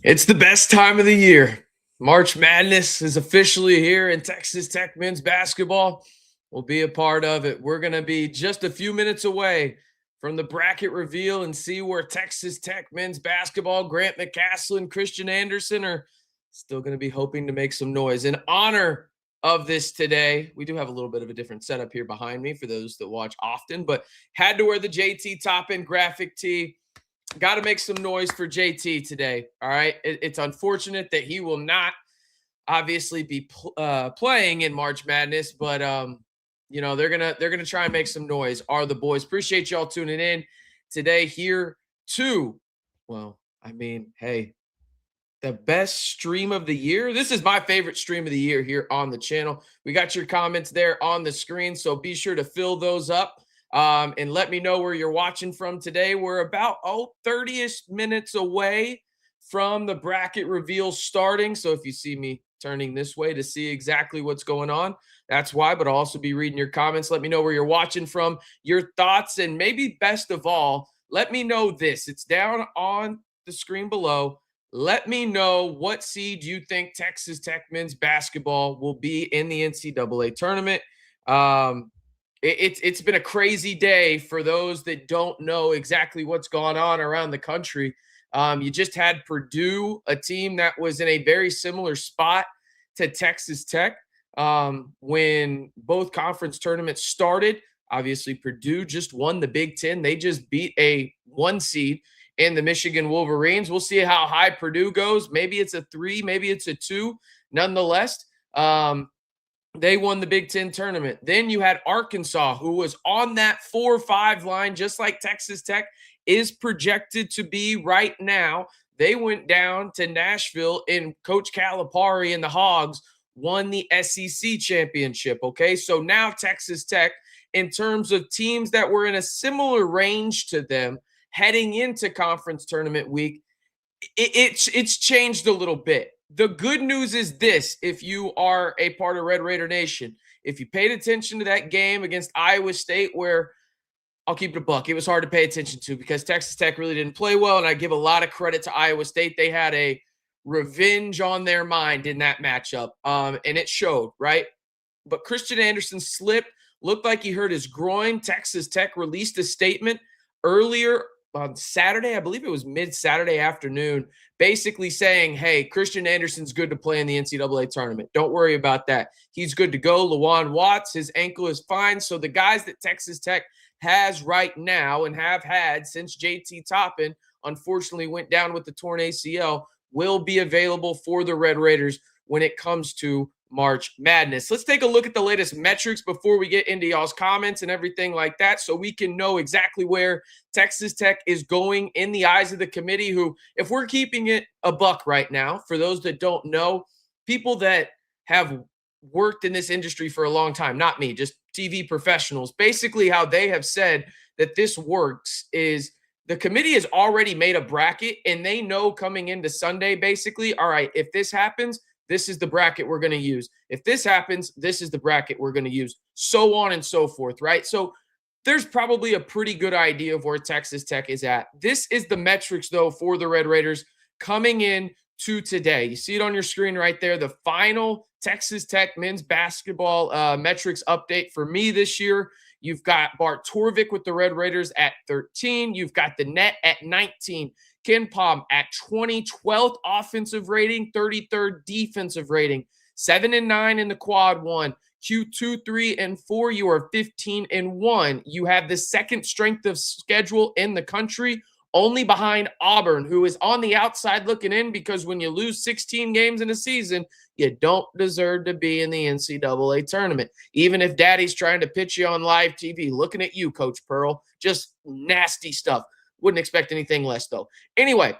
It's the best time of the year. March Madness is officially here, and Texas Tech men's basketball will be a part of it. We're going to be just a few minutes away from the bracket reveal and see where Texas Tech men's basketball, Grant McCasland, Christian Anderson are still going to be hoping to make some noise. In honor of this today, we do have a little bit of a different setup here behind me for those that watch often, but had to wear the JT top end graphic tee. Got to make some noise for JT today. All right. It's unfortunate that he will not obviously be playing in March Madness, but they're gonna try and make some noise. Are the boys? Appreciate y'all tuning in today here too. Well, I mean, hey, the best stream of the year. This is my favorite stream of the year here on the channel. We got your comments there on the screen, so be sure to fill those up. And let me know where you're watching from today. We're about 30-ish minutes away from the bracket reveal starting. So if you see me turning this way to see exactly what's going on, that's why. But I'll also be reading your comments. Let me know where you're watching from, your thoughts, and maybe best of all, let me know this. It's down on the screen below. Let me know what seed you think Texas Tech men's basketball will be in the NCAA tournament. It's been a crazy day for those that don't know exactly what's going on around the country. You just had Purdue, a team that was in a very similar spot to Texas Tech when both conference tournaments started. Obviously, Purdue just won the Big Ten. They just beat a 1 seed in the Michigan Wolverines. We'll see how high Purdue goes. Maybe it's a 3, maybe it's a 2. Nonetheless, they won the Big Ten tournament. Then you had Arkansas, who was on that 4-5 line, just like Texas Tech is projected to be right now. They went down to Nashville, and Coach Calipari and the Hogs won the SEC championship. Okay, so now Texas Tech, in terms of teams that were in a similar range to them heading into conference tournament week, it's changed a little bit. The good news is this: if you are a part of Red Raider Nation, if you paid attention to that game against Iowa State, where I'll keep it a buck, it was hard to pay attention to because Texas Tech really didn't play well, and I give a lot of credit to Iowa State. They had a revenge on their mind in that matchup, and it showed, right? But Christian Anderson slipped, looked like he hurt his groin. Texas Tech released a statement earlier on Saturday, I believe it was mid-Saturday afternoon, basically saying, hey, Christian Anderson's good to play in the NCAA tournament. Don't worry about that. He's good to go. Lawan Watts, his ankle is fine. So the guys that Texas Tech has right now and have had since JT Toppin unfortunately went down with the torn ACL will be available for the Red Raiders when it comes to March Madness. Let's take a look at the latest metrics before we get into y'all's comments and everything like that, so we can know exactly where Texas Tech is going in the eyes of the committee, who, if we're keeping it a buck right now, for those that don't know, people that have worked in this industry for a long time, not me, just TV professionals, basically how they have said that this works is the committee has already made a bracket, and they know coming into Sunday, basically, all right, if this happens, this is the bracket we're going to use. If this happens, this is the bracket we're going to use, so on and so forth, right? So there's probably a pretty good idea of where Texas Tech is at. This is the metrics, though, for the Red Raiders coming in to today. You see it on your screen right there, the final Texas Tech men's basketball metrics update for me this year. You've got Bart Torvik with the Red Raiders at 13. You've got the net at 19. Ken Palm at 20, 12th offensive rating, 33rd defensive rating, 7 and 9 in the quad one. Q2, 3, and 4, you are 15 and 1. You have the second strength of schedule in the country, only behind Auburn, who is on the outside looking in, because when you lose 16 games in a season, you don't deserve to be in the NCAA tournament. Even if daddy's trying to pitch you on live TV, looking at you, Coach Pearl, just nasty stuff. Wouldn't expect anything less, though. Anyway,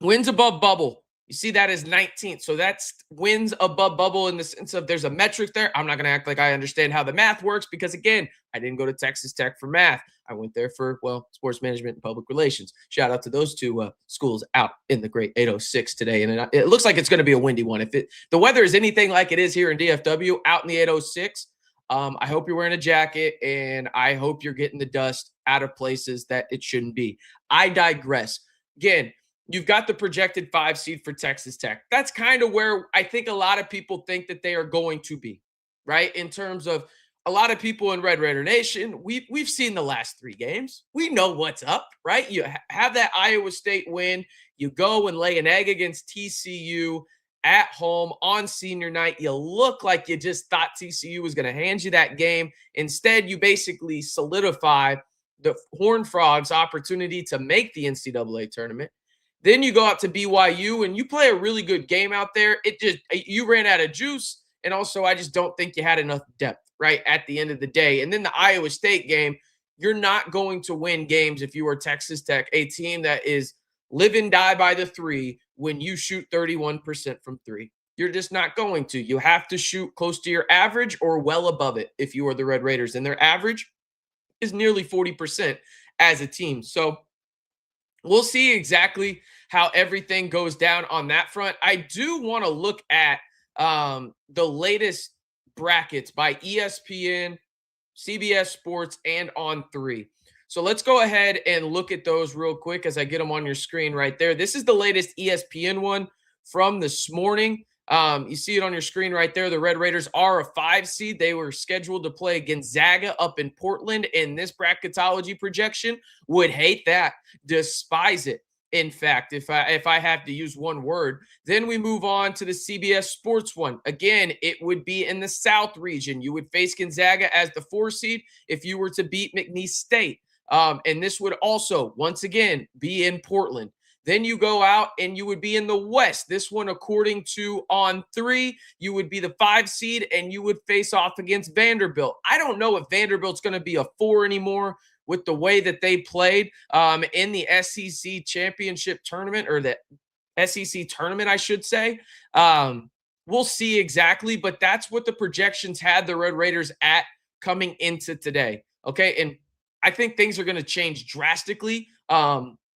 wins above bubble. You see that as 19th. So that's wins above bubble in the sense of there's a metric there. I'm not going to act like I understand how the math works because, again, I didn't go to Texas Tech for math. I went there for, well, sports management and public relations. Shout out to those two schools out in the great 806 today. And it looks like it's going to be a windy one. If the weather is anything like it is here in DFW out in the 806, I hope you're wearing a jacket, and I hope you're getting the dust out of places that it shouldn't be. I digress. Again, you've got the projected 5 seed for Texas Tech. That's kind of where I think a lot of people think that they are going to be, right? In terms of a lot of people in Red Raider Nation, we've seen the last 3 games. We know what's up, right? You have that Iowa State win. You go and lay an egg against TCU at home on senior night. You look like you just thought TCU was going to hand you that game. Instead, you basically solidify the Horned Frogs' opportunity to make the NCAA tournament. Then you go out to BYU and you play a really good game out there. You ran out of juice. And also, I just don't think you had enough depth, right, at the end of the day. And then the Iowa State game, you're not going to win games if you are Texas Tech, a team that is live and die by the 3 when you shoot 31% from 3. You're just not going to. You have to shoot close to your average or well above it if you are the Red Raiders. And their average is nearly 40% as a team. So we'll see exactly how everything goes down on that front. I do want to look at the latest brackets by ESPN, CBS Sports, and On3. So let's go ahead and look at those real quick as I get them on your screen right there. This is the latest ESPN one from this morning. You see it on your screen right there. The Red Raiders are a 5 seed. They were scheduled to play Gonzaga up in Portland, and this bracketology projection would hate that, despise it. In fact, if I have to use one word, then we move on to the CBS Sports one. Again, it would be in the South region. You would face Gonzaga as the 4 seed if you were to beat McNeese State. And this would also, once again, be in Portland. Then you go out and you would be in the West. This one, according to On3, you would be the 5 seed and you would face off against Vanderbilt. I don't know if Vanderbilt's going to be a 4 anymore with the way that they played in the SEC championship tournament, or the SEC tournament, I should say. We'll see exactly, but that's what the projections had the Red Raiders at coming into today. Okay, and I think things are going to change drastically,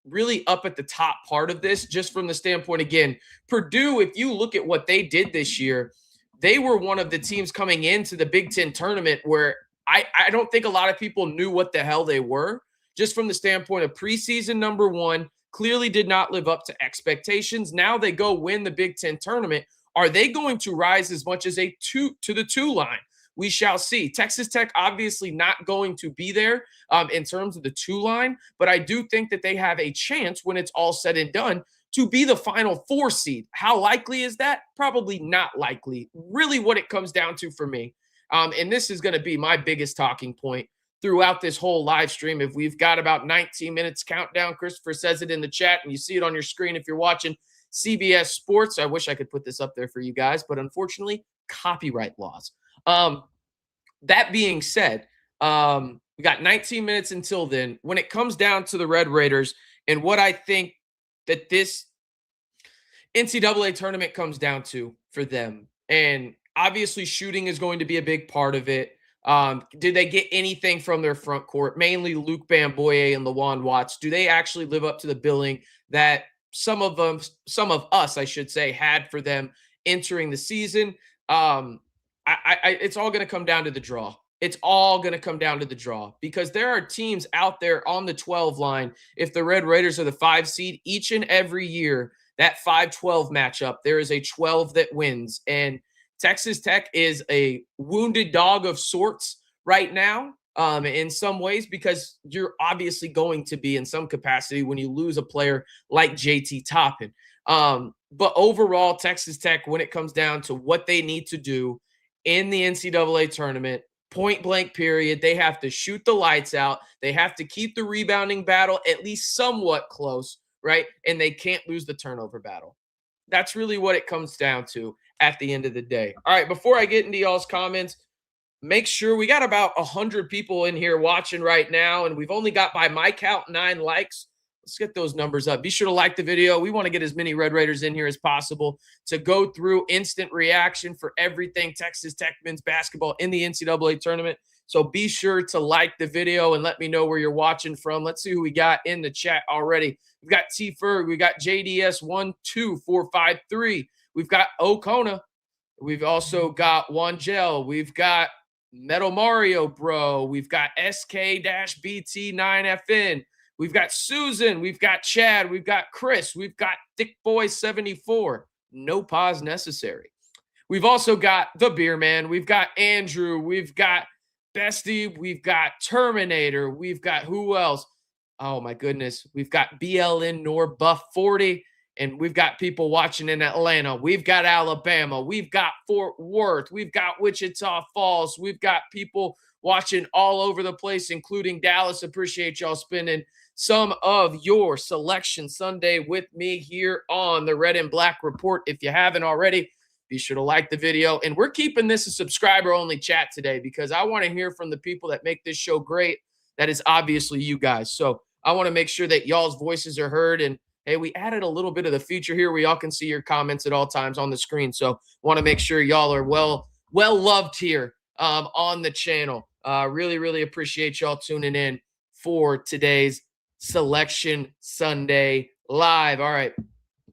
really up at the top part of this, just from the standpoint, again, Purdue, if you look at what they did this year, they were one of the teams coming into the Big Ten tournament where I don't think a lot of people knew what the hell they were, just from the standpoint of preseason number 1, clearly did not live up to expectations. Now they go win the Big Ten tournament. Are they going to rise as much as a 2 to the 2 line? We shall see. Texas Tech obviously not going to be there in terms of the 2 line, but I do think that they have a chance when it's all said and done to be the final 4 seed. How likely is that? Probably not likely. Really what it comes down to for me. And this is going to be my biggest talking point throughout this whole live stream. If we've got about 19 minutes countdown, Christopher says it in the chat, and you see it on your screen if you're watching CBS Sports. I wish I could put this up there for you guys, but unfortunately, copyright laws. That being said, we got 19 minutes until then. When it comes down to the Red Raiders and what I think that this NCAA tournament comes down to for them, and obviously shooting is going to be a big part of it. Did they get anything from their front court? Mainly Luke Bamboye and Lawan Watts. Do they actually live up to the billing that some of us, I should say, had for them entering the season? It's all going to come down to the draw. It's all going to come down to the draw, because there are teams out there on the 12 line. If the Red Raiders are the 5 seed, each and every year, that 5-12 matchup, there is a 12 that wins. And Texas Tech is a wounded dog of sorts right now in some ways, because you're obviously going to be in some capacity when you lose a player like JT Toppin. But overall, Texas Tech, when it comes down to what they need to do in the NCAA tournament, point blank period, they have to shoot the lights out. They have to keep the rebounding battle at least somewhat close, right? And they can't lose the turnover battle. That's really what it comes down to at the end of the day. All right, before I get into y'all's comments, make sure we got about 100 people in here watching right now, and we've only got, by my count, 9 likes. Let's get those numbers up. Be sure to like the video. We want to get as many Red Raiders in here as possible to go through instant reaction for everything Texas Tech men's basketball in the NCAA tournament. So be sure to like the video and let me know where you're watching from. Let's see who we got in the chat already. We've got T. Ferg. We got JDS12453. We've got O'Kona. We've also got Wangel. We've got Metal Mario Bro. We've got SK-BT9FN. We've got Susan. We've got Chad. We've got Chris. We've got Thick Boy 74. No pause necessary. We've also got the Beer Man. We've got Andrew. We've got Bestie. We've got Terminator. We've got who else? Oh my goodness. We've got BLN Nor Buff 40. And we've got people watching in Atlanta. We've got Alabama. We've got Fort Worth. We've got Wichita Falls. We've got people watching all over the place, including Dallas. Appreciate y'all spending some of your Selection Sunday with me here on the Red and Black Report. If you haven't already, be sure to like the video. And we're keeping this a subscriber-only chat today because I want to hear from the people that make this show great. That is obviously you guys. So I want to make sure that y'all's voices are heard. And hey, we added a little bit of the feature here where y'all can see your comments at all times on the screen. So want to make sure y'all are well loved here on the channel. Really, really appreciate y'all tuning in for today's Selection Sunday Live. All right.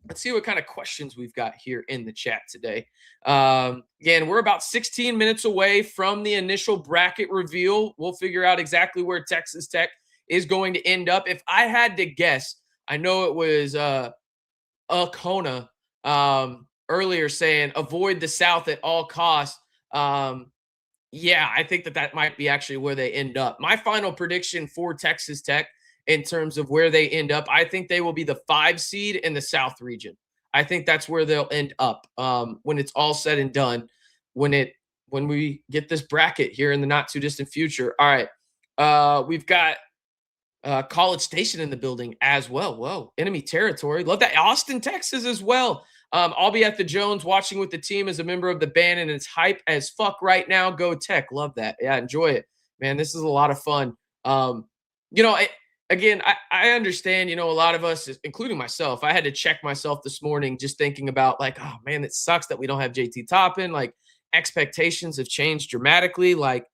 Let's see what kind of questions we've got here in the chat today. Again, we're about 16 minutes away from the initial bracket reveal. We'll figure out exactly where Texas Tech is going to end up. If I had to guess, I know it was Kona earlier saying avoid the South at all costs. Yeah, I think that might be actually where they end up. My final prediction for Texas Tech in terms of where they end up, I think they will be the 5 seed in the South region. I think that's where they'll end up when it's all said and done, when we get this bracket here in the not too distant future. All right. We've got College Station in the building as well. Whoa, enemy territory. Love that. Austin, Texas as well. I'll be at the Jones watching with the team as a member of the band, and it's hype as fuck right now. Go Tech. Love that. Yeah, enjoy it, man. This is a lot of fun. I understand, a lot of us, including myself, I had to check myself this morning just thinking about like, oh man, it sucks that we don't have JT Toppin. Like expectations have changed dramatically. Like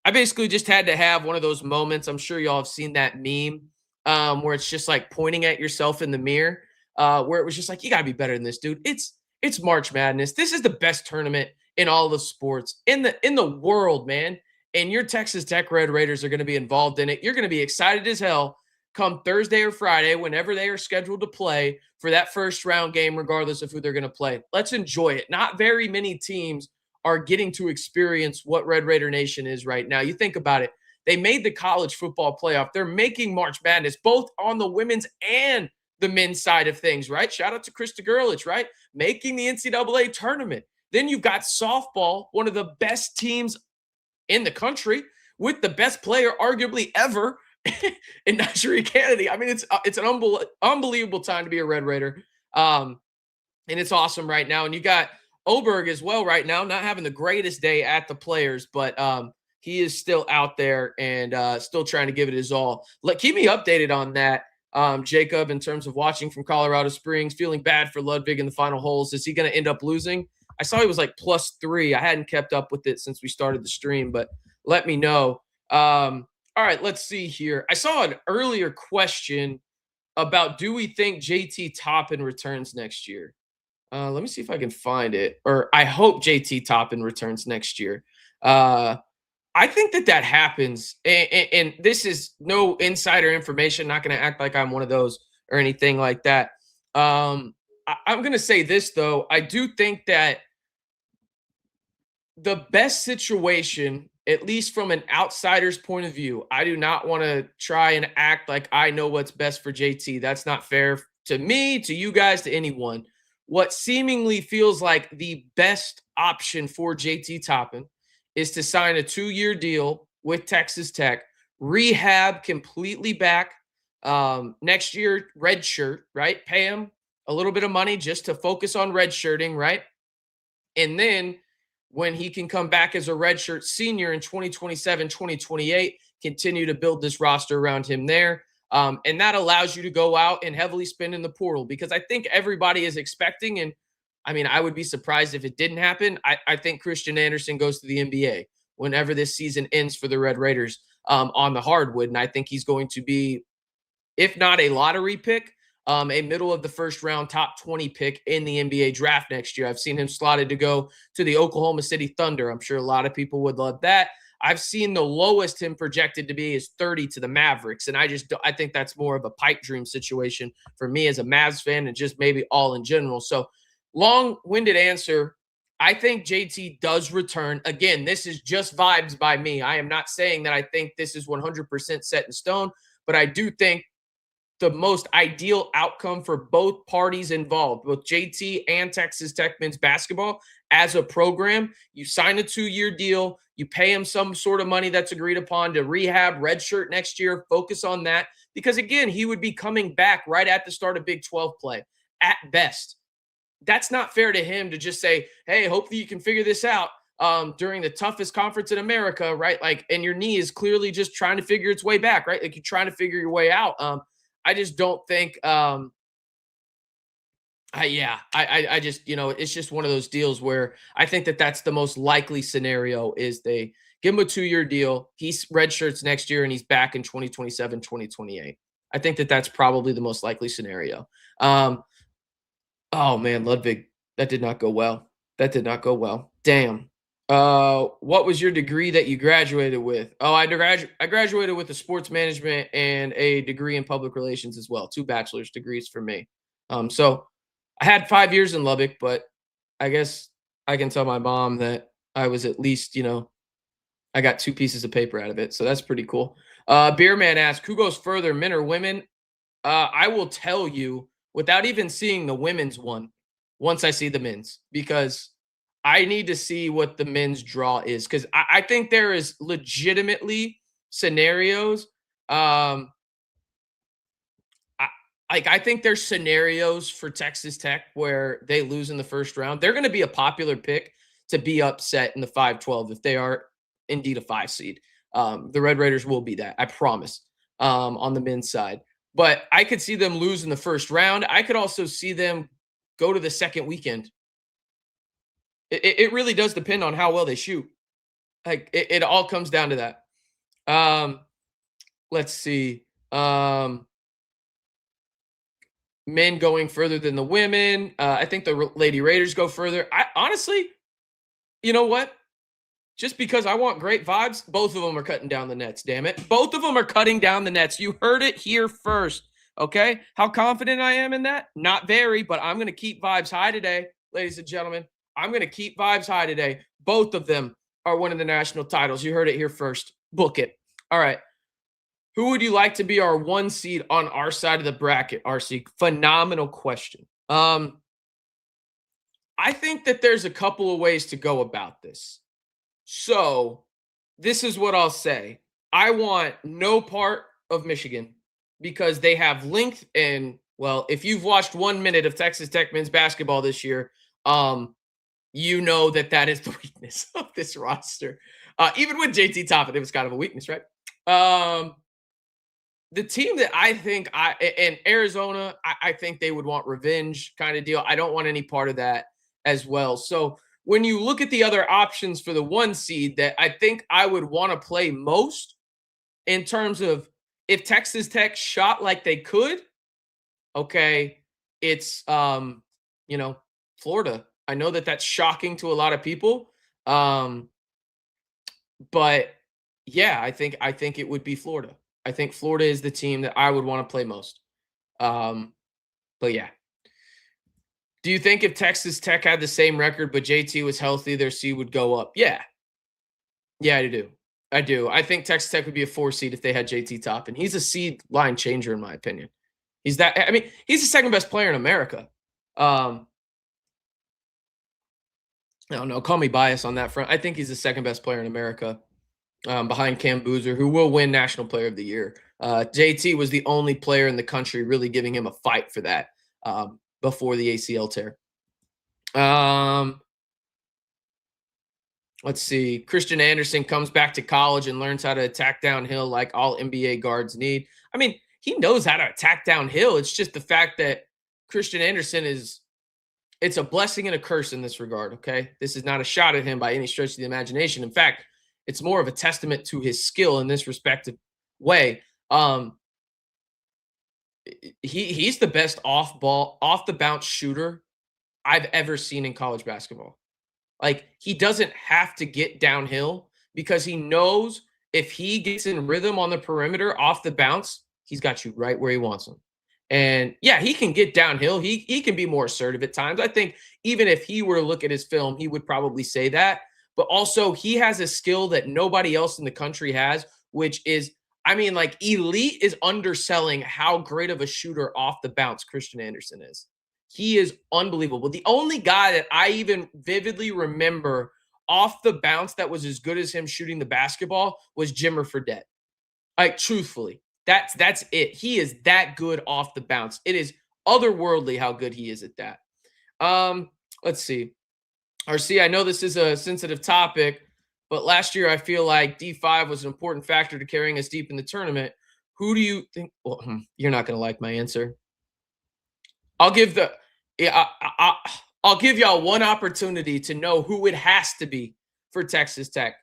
I basically just had to have one of those moments. I'm sure y'all have seen that meme where it's just like pointing at yourself in the mirror, where it was just like, you got to be better than this, dude. It's March Madness. This is the best tournament in all the sports in the world, man. And your Texas Tech Red Raiders are going to be involved in it. You're going to be excited as hell come Thursday or Friday, whenever they are scheduled to play for that first round game, regardless of who they're going to play. Let's enjoy it. Not very many teams are getting to experience what Red Raider Nation is right now. You think about it. They made the college football playoff. They're making March Madness, both on the women's and the men's side of things, right? Shout out to Krista Gerlich, right? Making the NCAA tournament. Then you've got softball, one of the best teams in the country with the best player arguably ever in Najee Kennedy. I mean, it's an unbelievable time to be a Red Raider. And it's awesome right now. And you got Oberg as well right now, not having the greatest day at the players, but he is still out there and still trying to give it his all. Keep me updated on that, Jacob, in terms of watching from Colorado Springs, feeling bad for Ludwig in the final holes. Is he going to end up losing? I saw he was like +3. I hadn't kept up with it since we started the stream, but let me know. All right, let's see here. I saw an earlier question about, do we think JT Toppin returns next year? Let me see if I can find it. Or I hope JT Toppin returns next year. I think that happens. And this is no insider information. Not going to act like I'm one of those or anything like that. I'm going to say this, though. I do think that the best situation, at least from an outsider's point of view, I do not want to try and act like I know what's best for JT. That's not fair to me, to you guys, to anyone. What seemingly feels like the best option for JT Toppin is to sign a 2-year deal with Texas Tech, rehab completely back, next year, red shirt, right? Pay him a little bit of money just to focus on red shirting, right? And then when he can come back as a redshirt senior in 2027, 2028, continue to build this roster around him there. And that allows you to go out and heavily spend in the portal, because I think everybody is expecting, and I mean, I would be surprised if it didn't happen. I think Christian Anderson goes to the NBA whenever this season ends for the Red Raiders on the hardwood. And I think he's going to be, if not a lottery pick, a middle of the first round top 20 pick in the NBA draft next year. I've seen him slotted to go to the Oklahoma City Thunder. I'm sure a lot of people would love that. I've seen the lowest him projected to be is 30 to the Mavericks. And I think that's more of a pipe dream situation for me as a Mavs fan and just maybe all in general. So long-winded answer. I think JT does return. Again, this is just vibes by me. I am not saying that I think this is 100% set in stone, but I do think the most ideal outcome for both parties involved, both JT and Texas Tech men's basketball as a program. You sign a 2-year deal, you pay him some sort of money that's agreed upon to rehab, redshirt next year, focus on that. Because again, he would be coming back right at the start of Big 12 play at best. That's not fair to him to just say, hey, hopefully you can figure this out during the toughest conference in America, right? Like, and your knee is clearly just trying to figure its way back, right? Like you're trying to figure your way out. I just don't think I just, it's just one of those deals where I think that that's the most likely scenario is they give him a 2-year deal. He's redshirts next year and he's back in 2027, 2028. I think that that's probably the most likely scenario. Oh man, Ludwig, that did not go well. That did not go well. Damn. What was your degree that you graduated with? Oh, I graduated with a sports management and a degree in public relations as well. 2 bachelor's degrees for me. So I had 5 years in Lubbock, but I guess I can tell my mom that I was at least, I got 2 pieces of paper out of it. So that's pretty cool. Beerman asked, who goes further, men or women? I will tell you without even seeing the women's one once I see the men's, because I need to see what the men's draw is, because I think there is legitimately scenarios. I think there's scenarios for Texas Tech where they lose in the first round. They're going to be a popular pick to be upset in the 5-12 if they are indeed a 5 seed. The Red Raiders will be that, I promise, on the men's side. But I could see them lose in the first round. I could also see them go to the second weekend. It really does depend on how well they shoot. Like it all comes down to that. Let's see. Men going further than the women. I think the Lady Raiders go further. I honestly, you know what? Just because I want great vibes, both of them are cutting down the nets, damn it. Both of them are cutting down the nets. You heard it here first, okay? How confident I am in that? Not very, but I'm going to keep vibes high today, ladies and gentlemen. I'm going to keep vibes high today. Both of them are winning the national titles. You heard it here first. Book it. All right. Who would you like to be our 1 seed on our side of the bracket, RC? Phenomenal question. I think that there's a couple of ways to go about this. So this is what I'll say. I want no part of Michigan because they have length. And, well, if you've watched 1 minute of Texas Tech men's basketball this year, you know that is the weakness of this roster. Even with JT Toppin, it was kind of a weakness, right? The team that I think in Arizona, I think they would want revenge kind of deal. I don't want any part of that as well. So when you look at the other options for the 1 seed that I think I would want to play most in terms of if Texas Tech shot like they could, okay, it's, Florida. I know that that's shocking to a lot of people. But yeah, I think it would be Florida. I think Florida is the team that I would want to play most. But yeah. Do you think if Texas Tech had the same record, but JT was healthy, their seed would go up? Yeah. Yeah, I do. I do. I think Texas Tech would be a 4 seed if they had JT Toppin. He's a seed line changer, in my opinion. He's the 2nd best player in America. I don't know. Call me biased on that front. I think he's the 2nd best player in America, behind Cam Boozer, who will win National Player of the Year. JT was the only player in the country really giving him a fight for that before the ACL tear. Let's see. Christian Anderson comes back to college and learns how to attack downhill like all NBA guards need. I mean, he knows how to attack downhill. It's just the fact that Christian Anderson it's a blessing and a curse in this regard, okay? This is not a shot at him by any stretch of the imagination. In fact, it's more of a testament to his skill in this respective way. He's the best off the bounce shooter I've ever seen in college basketball. Like, he doesn't have to get downhill because he knows if he gets in rhythm on the perimeter off the bounce, he's got you right where he wants him. And yeah, he can get downhill. He can be more assertive at times. I think even if he were to look at his film, he would probably say that. But also, he has a skill that nobody else in the country has, which is, I mean, like, elite is underselling how great of a shooter off the bounce Christian Anderson is. He is unbelievable. The only guy that I even vividly remember off the bounce that was as good as him shooting the basketball was Jimmer Fredette. Like, truthfully, that's it. He is that good off the bounce. It is otherworldly how good he is at that. Let's see. RC, I know this is a sensitive topic, but last year I feel like D5 was an important factor to carrying us deep in the tournament. Who do you think? Well, you're not going to like my answer. I'll give the yeah, I'll give y'all one opportunity to know who it has to be for Texas Tech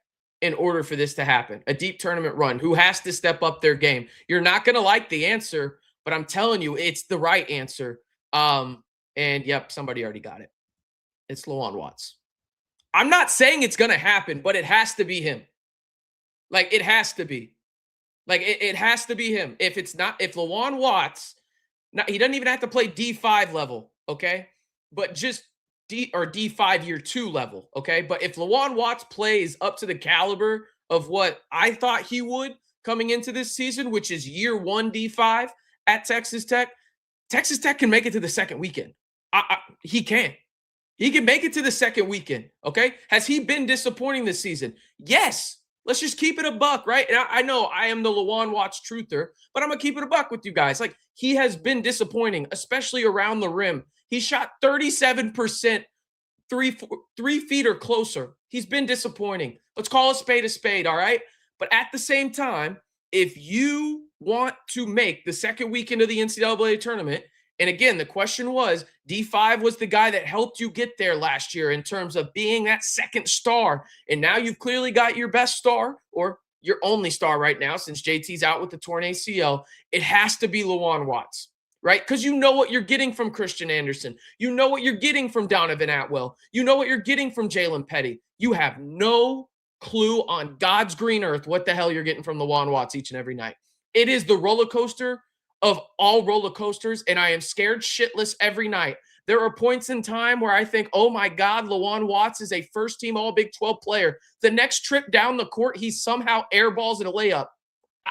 in order for this to happen. A deep tournament run. Who has to step up their game? You're not going to like the answer, but I'm telling you, it's the right answer. And yep, somebody already got it. It's Lawan Watts. I'm not saying it's going to happen, but it has to be him. Like, it has to be. Like, it has to be him. If it's not, if Lawan Watts, he doesn't even have to play D5 level, okay? But just D5 year 2 level, okay? But if Lawan Watts plays up to the caliber of what I thought he would coming into this season, which is year 1 D5 at Texas Tech can make it to the second weekend. He can. He can make it to the second weekend, okay? Has he been disappointing this season? Yes. Let's just keep it a buck, right? And I know I am the Lawan Watts truther, but I'm going to keep it a buck with you guys. Like, he has been disappointing, especially around the rim. He shot 37% 3 feet or closer. He's been disappointing. Let's call a spade, all right? But at the same time, if you want to make the second weekend of the NCAA tournament, and again, the question was, D5 was the guy that helped you get there last year in terms of being that second star. And now you've clearly got your best star, or your only star right now, since JT's out with the torn ACL. It has to be Lawan Watts, right? Because you know what you're getting from Christian Anderson. You know what you're getting from Donovan Atwell. You know what you're getting from Jalen Petty. You have no clue on God's green earth what the hell you're getting from Lawan Watts each and every night. It is the roller coaster of all roller coasters, and I am scared shitless every night. There are points in time where I think, oh my God, Lawan Watts is a first-team All-Big 12 player. The next trip down the court, he somehow airballs at a layup.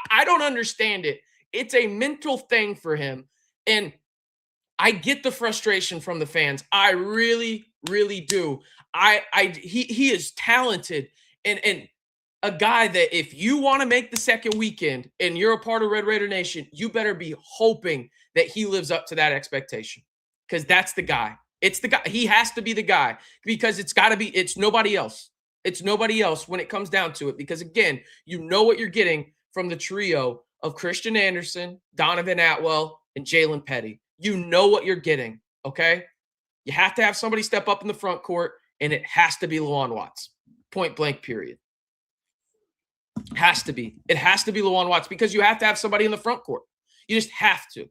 I don't understand it. It's a mental thing for him, and I get the frustration from the fans. I really, really do. He is talented, and a guy that if you want to make the second weekend and you're a part of Red Raider Nation, you better be hoping that he lives up to that expectation, because that's the guy. It's the guy. He has to be the guy, because it's nobody else. It's nobody else when it comes down to it, because again, you know what you're getting from the trio of Christian Anderson, Donovan Atwell, and Jalen Petty. You know what you're getting, okay? You have to have somebody step up in the front court, and it has to be Lawan Watts. Point blank, period. Has to be. It has to be Lawan Watts, because you have to have somebody in the front court. You just have to.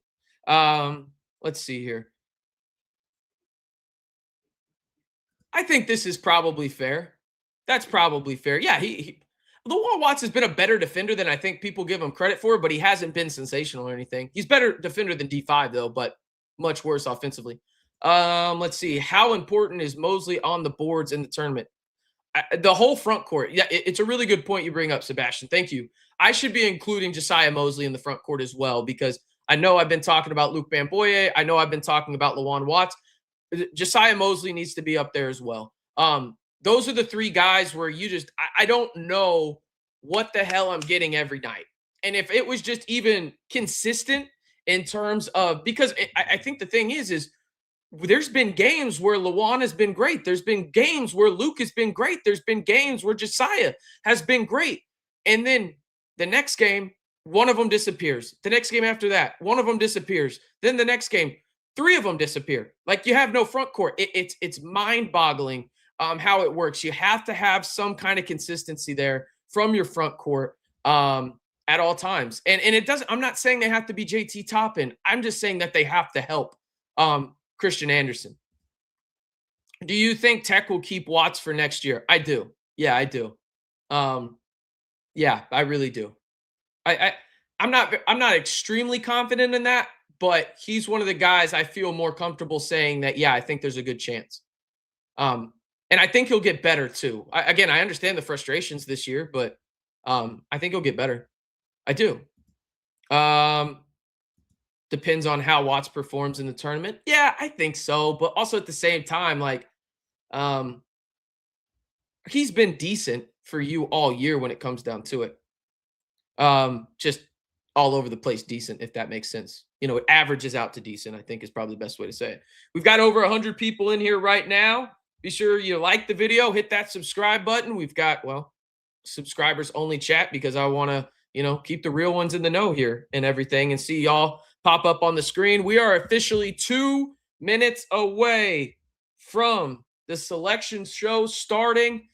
Let's see here. I think this is probably fair. That's probably fair. Yeah, Lawan Watts has been a better defender than I think people give him credit for, but he hasn't been sensational or anything. He's better defender than D5 though, but much worse offensively. Let's see. How important is Mosley on the boards in the tournament? The whole front court. Yeah, it's a really good point you bring up, Sebastian. Thank you. I should be including Josiah Mosley in the front court as well, because I know I've been talking about Luke Bamboye. I know I've been talking about Lawan Watts. Josiah Mosley needs to be up there as well. Those are the three guys where I don't know what the hell I'm getting every night. And if it was just even consistent in terms of, because I think the thing is there's been games where Lawan has been great. There's been games where Luke has been great. There's been games where Josiah has been great. And then the next game, one of them disappears. The next game after that, one of them disappears. Then the next game, 3 of them disappear. Like, you have no front court. It's mind-boggling how it works. You have to have some kind of consistency there from your front court at all times. And it doesn't, I'm not saying they have to be JT Toppin. I'm just saying that they have to help Christian Anderson. Do you think Tech will keep Watts for next year? I do. Yeah, I do. Yeah, I really do. I'm not extremely confident in that, but he's one of the guys I feel more comfortable saying that, yeah, I think there's a good chance. Um, and I think he'll get better too. Again, I understand the frustrations this year, but I think he'll get better. I do. Um, Depends on how Watts performs in the tournament. Yeah, I think so. But also at the same time, like, um, he's been decent for you all year when it comes down to it. Just all over the place decent, if that makes sense. It averages out to decent, I think is probably the best way to say it. We've got over 100 people in here right now. Be sure you like the video, hit that subscribe button. We've got, well, subscribers only chat because I want to, keep the real ones in the know here and everything and see y'all pop up on the screen. We are officially 2 minutes away from the selection show starting.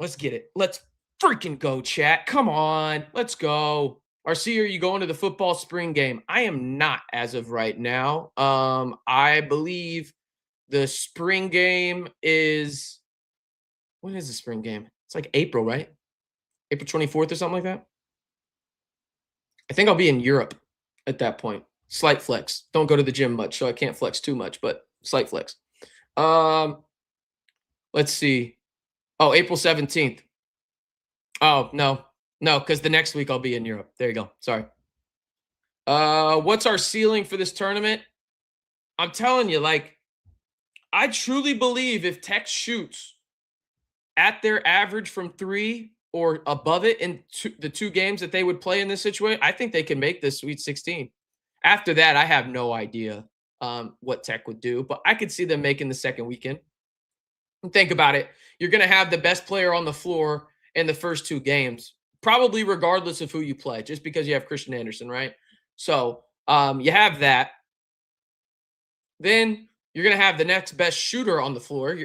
Let's get it. Let's freaking go, chat. Come on. Let's go. RC, are you going to the football spring game? I am not as of right now. I believe the spring game is, when is the spring game? It's like April, right? April 24th or something like that. I think I'll be in Europe at that point. Slight flex. Don't go to the gym much, so I can't flex too much, but slight flex. Let's see. Oh, April 17th. Oh, no, because the next week I'll be in Europe. There you go. Sorry. What's our ceiling for this tournament? I'm telling you, like, I truly believe if Tech shoots at their average from 3 or above it in the 2 games that they would play in this situation, I think they can make this Sweet 16. After that, I have no idea what Tech would do, but I could see them making the second weekend. And think about it. You're going to have the best player on the floor in the first 2 games, probably regardless of who you play, just because you have Christian Anderson, right? So you have that. Then you're going to have the next best shooter on the floor,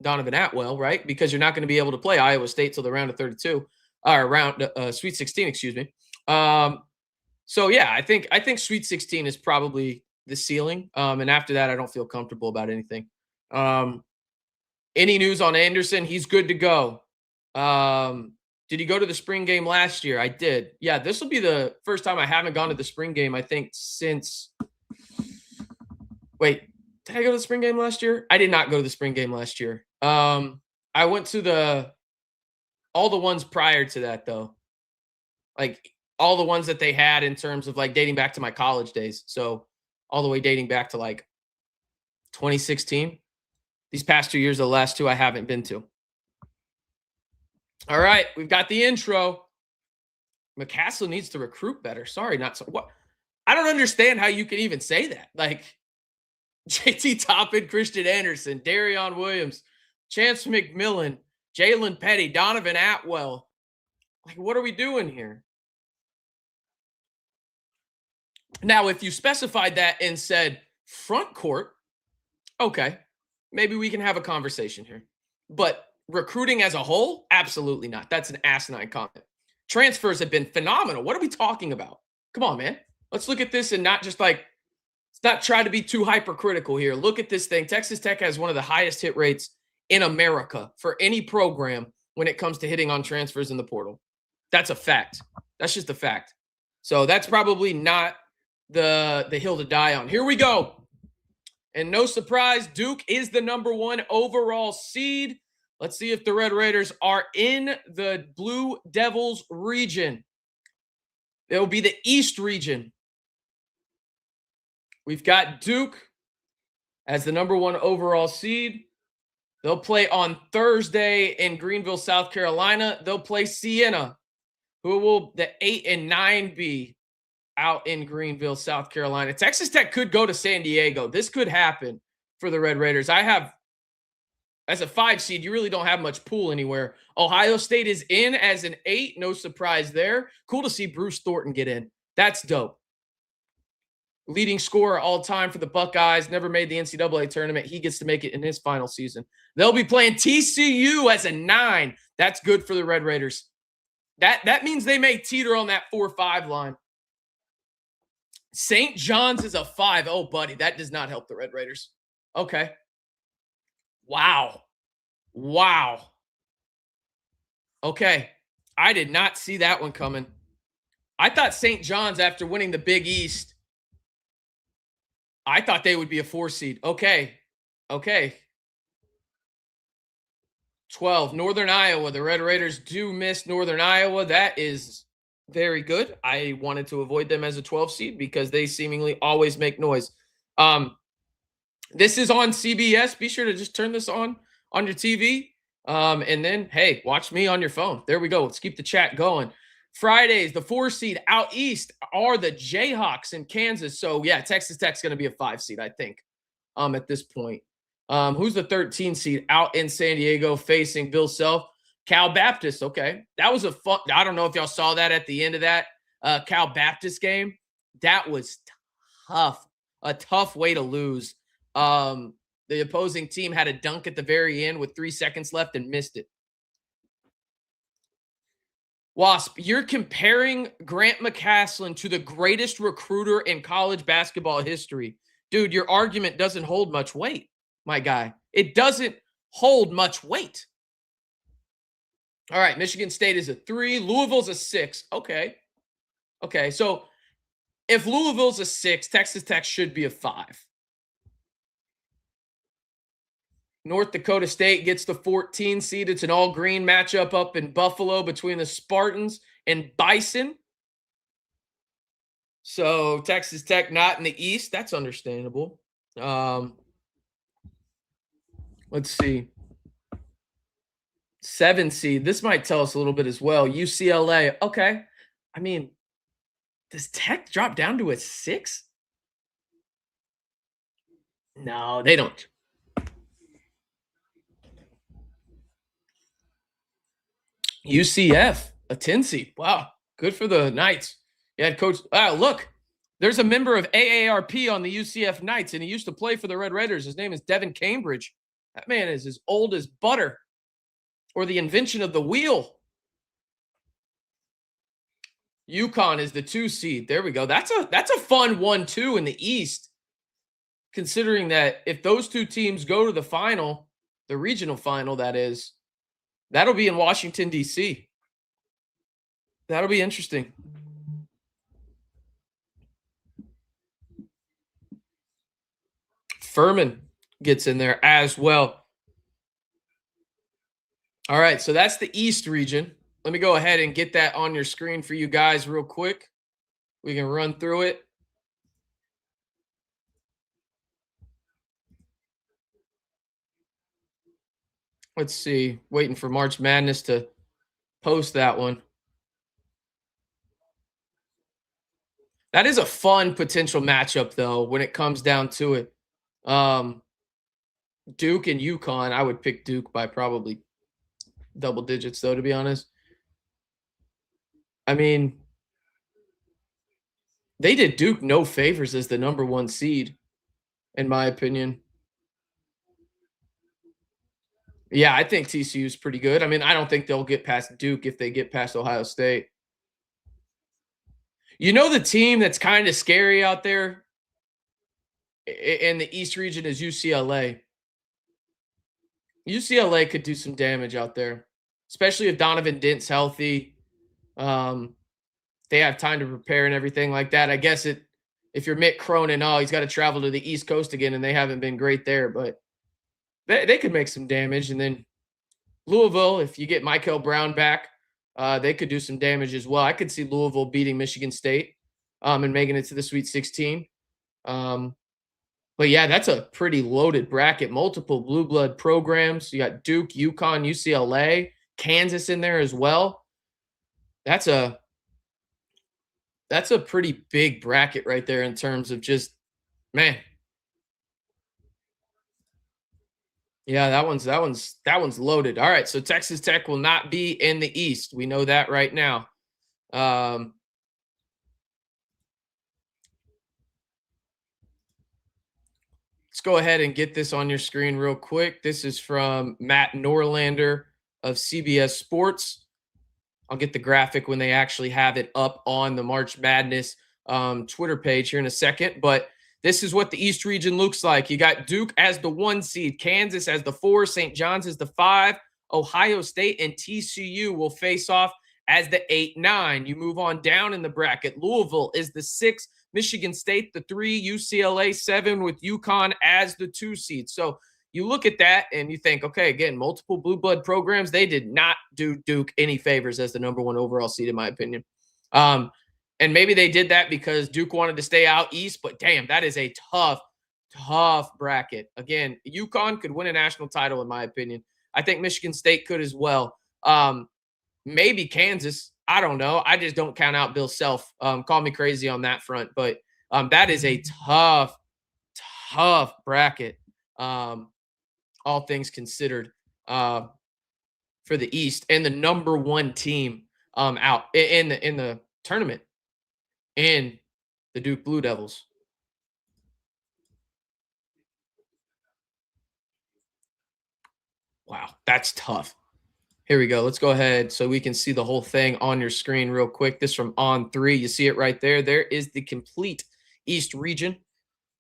Donovan Atwell, right? Because you're not going to be able to play Iowa State till the round of 32, or round Sweet 16, excuse me. So yeah, I think Sweet 16 is probably the ceiling. And after that, I don't feel comfortable about anything. Any news on Anderson? He's good to go. Did he go to the spring game last year? I did. Yeah, this will be the first time I haven't gone to the spring game, I think, since. Wait, did I go to the spring game last year? I did not go to the spring game last year. I went to all the ones prior to that, though. Like, all the ones that they had in terms of, like, dating back to my college days. So all the way dating back to, like, 2016. These past 2 years, the last 2 I haven't been to. All right, we've got the intro. McCasland needs to recruit better. Sorry, not so. What? I don't understand how you can even say that. Like, JT Toppin, Christian Anderson, Darion Williams, Chance McMillan, Jalen Petty, Donovan Atwell. Like, what are we doing here? Now, if you specified that and said front court, okay, maybe we can have a conversation here. But recruiting as a whole, absolutely not. That's an asinine comment. Transfers have been phenomenal. What are we talking about? Come on, man. Let's look at this and not just like, let's not try to be too hypercritical here. Look at this thing. Texas Tech has one of the highest hit rates in America for any program when it comes to hitting on transfers in the portal. That's a fact. That's just a fact. So that's probably not the hill to die on. Here we go. And no surprise, Duke is the #1 overall seed. Let's see if the Red Raiders are in the Blue Devils region. It will be the East region. We've got Duke as the #1 overall seed. They'll play on Thursday in Greenville, South Carolina. They'll play Siena, who will the 8 and 9 be out in Greenville, South Carolina. Texas Tech could go to San Diego. This could happen for the Red Raiders. As a 5 seed, you really don't have much pool anywhere. Ohio State is in as an 8. No surprise there. Cool to see Bruce Thornton get in. That's dope. Leading scorer all time for the Buckeyes. Never made the NCAA tournament. He gets to make it in his final season. They'll be playing TCU as a 9. That's good for the Red Raiders. That means they may teeter on that 4-5 line. St. John's is a 5. Oh, buddy, that does not help the Red Raiders. Okay. Wow. Okay. I did not see that one coming. I thought St. John's, after winning the Big East, I thought they would be a 4 seed. Okay. Okay. 12, Northern Iowa. The Red Raiders do miss Northern Iowa. That is very good. I wanted to avoid them as a 12 seed because they seemingly always make noise. This is on CBS. Be sure to just turn this on your TV. And then, hey, watch me on your phone. There we go. Let's keep the chat going. Fridays, the 4 seed out east are the Jayhawks in Kansas. So, yeah, Texas Tech's going to be a 5 seed, I think, at this point. Who's the 13 seed out in San Diego facing Bill Self? Cal Baptist. Okay. That was a fun. I don't know if y'all saw that at the end of that Cal Baptist game. That was tough. A tough way to lose. The opposing team had a dunk at the very end with 3 seconds left and missed it. Wasp, you're comparing Grant McCasland to the greatest recruiter in college basketball history. Dude, your argument doesn't hold much weight, my guy. It doesn't hold much weight. All right, Michigan State is a 3. Louisville's a 6. Okay. Okay, so if Louisville's a 6, Texas Tech should be a 5. North Dakota State gets the 14 seed. It's an all-green matchup up in Buffalo between the Spartans and Bison. So Texas Tech not in the East. That's understandable. Let's see. 7 seed. This might tell us a little bit as well. UCLA. Okay. I mean, does Tech drop down to a 6? No, they don't. UCF, a 10 seed. Wow. Good for the Knights. Yeah, coach. Look, there's a member of AARP on the UCF Knights, and he used to play for the Red Raiders. His name is Devin Cambridge. That man is as old as butter or the invention of the wheel. UConn is the 2 seed. There we go. That's a fun 1-2 in the East, considering that if those 2 teams go to the final, the regional final, that is, that'll be in Washington, D.C. That'll be interesting. Furman gets in there as well. All right, so that's the East region. Let me go ahead and get that on your screen for you guys real quick. We can run through it. Let's see. Waiting for March Madness to post that one. That is a fun potential matchup, though, when it comes down to it. Duke and UConn. I would pick Duke by probably double digits, though, to be honest. I mean, they did Duke no favors as the number 1 seed, in my opinion. Yeah, I think TCU is pretty good. I mean, I don't think they'll get past Duke if they get past Ohio State. You know, the team that's kind of scary out there in the East region is UCLA. UCLA could do some damage out there, especially if Donovan Dent's healthy. They have time to prepare and everything like that. I guess if you're Mick Cronin, he's got to travel to the East Coast again, and they haven't been great there, but they could make some damage. And then Louisville, if you get Michael Brown back, they could do some damage as well. I could see Louisville beating Michigan State and making it to the Sweet 16. But, yeah, that's a pretty loaded bracket. Multiple blue blood programs. You got Duke, UConn, UCLA, Kansas in there as well. That's a pretty big bracket right there in terms of just, man. Yeah, that one's loaded. All right, so Texas Tech will not be in the East. We know that right now. Let's go ahead and get this on your screen real quick. This is from Matt Norlander of CBS Sports. I'll get the graphic when they actually have it up on the March Madness Twitter page here in a second, but this is what the East region looks like. You got Duke as the 1 seed, Kansas as the 4, St. John's as the 5, Ohio State and TCU will face off as the 8-9. You move on down in the bracket. Louisville is the 6, Michigan State the 3, UCLA 7 with UConn as the 2 seed. So you look at that and you think, okay, again, multiple blue blood programs. They did not do Duke any favors as the number 1 overall seed, in my opinion. And maybe they did that because Duke wanted to stay out east, but damn, that is a tough bracket. Again, UConn could win a national title, in my opinion. I think Michigan State could as well. Maybe Kansas. I don't know. I just don't count out Bill Self. Call me crazy on that front, but that is a tough bracket. All things considered, for the East, and the number 1 team out in the tournament, in the Duke Blue Devils. Wow, that's tough. Here we go. Let's go ahead so we can see the whole thing on your screen real quick. This from On3. You see it right there. There is the complete East region.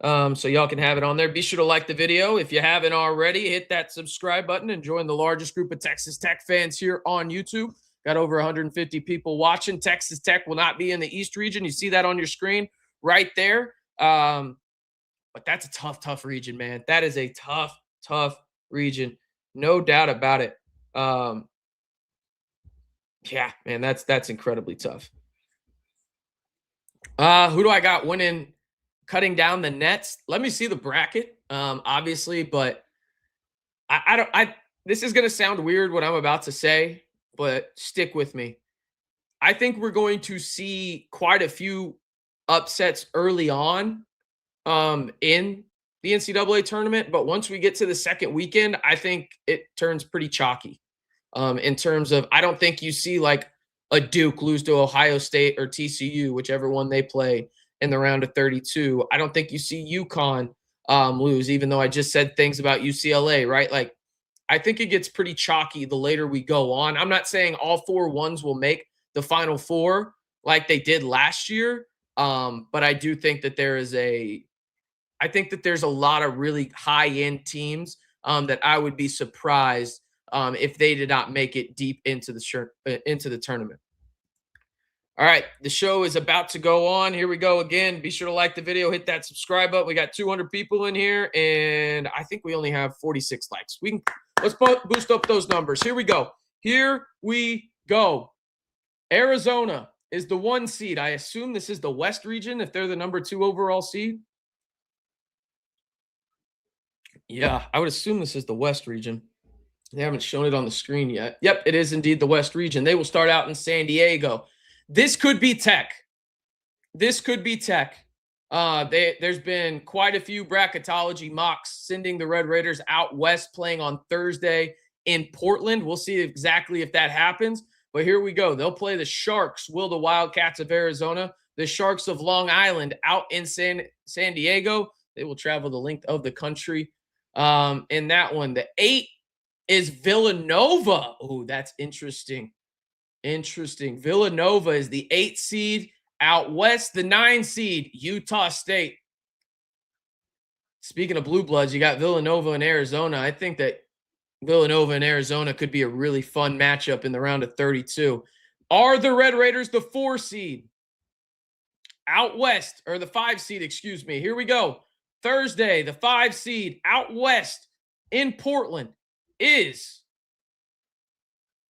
So y'all can have it on there. Be sure to like the video. If you haven't already, hit that subscribe button and join the largest group of Texas Tech fans here on YouTube. Got over 150 people watching. Texas Tech will not be in the East region. You see that on your screen right there. But that's a tough region, man. That is a tough region. No doubt about it. Yeah, man, that's incredibly tough. Who do I got winning, cutting down the nets? Let me see the bracket, obviously, but this is going to sound weird what I'm about to say, but stick with me. I think we're going to see quite a few upsets early on in the NCAA tournament, but once we get to the second weekend, I think it turns pretty chalky. In terms of, I don't think you see like a Duke lose to Ohio State or TCU, whichever one they play in the round of 32. I don't think you see UConn lose, even though I just said things about UCLA, right? Like, I think it gets pretty chalky the later we go on. I'm not saying all 4 ones will make the Final Four like they did last year, but I do think that there's a lot of really high-end teams that I would be surprised if they did not make it deep into the tournament. All right, the show is about to go on. Here we go again. Be sure to like the video, hit that subscribe button. We got 200 people in here, and I think we only have 46 likes. Let's boost up those numbers. Here we go. Arizona is the 1 seed. I assume this is the West region if they're the number 2 overall seed. Yeah, I would assume this is the West region. They haven't shown it on the screen yet. Yep, it is indeed the West region. They will start out in San Diego. This could be Tech. There's been quite a few bracketology mocks sending the Red Raiders out west, playing on Thursday in Portland. We'll see exactly if that happens. But here we go. They'll play the Sharks, the Wildcats of Arizona. The Sharks of Long Island out in San Diego. They will travel the length of the country in that one. The 8 is Villanova. Oh, that's interesting. Villanova is the 8 seed out west. The 9 seed, Utah State. Speaking of blue bloods, you got Villanova and Arizona. I think that Villanova and Arizona could be a really fun matchup in the round of 32. Are the Red Raiders the 4 seed out west, or the 5 seed, excuse me? Here we go. Thursday, the 5 seed out west in Portland is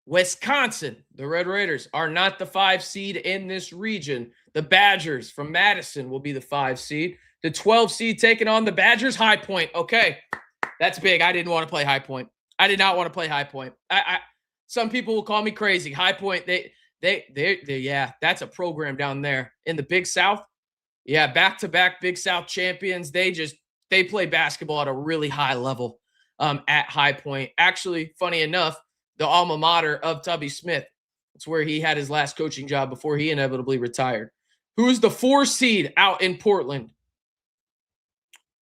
Wisconsin. The Red Raiders are not the 5 seed in this region. The Badgers from Madison will be the 5 seed. The 12 seed taking on the Badgers. High Point. Okay, that's big. I didn't want to play High Point. I did not want to play High Point. Some people will call me crazy. High Point, yeah, that's a program down there in the Big South. Yeah, back-to-back Big South champions. They play basketball at a really high level at High Point. Actually, funny enough, the alma mater of Tubby Smith. It's where he had his last coaching job before he inevitably retired. Who's the 4 seed out in Portland?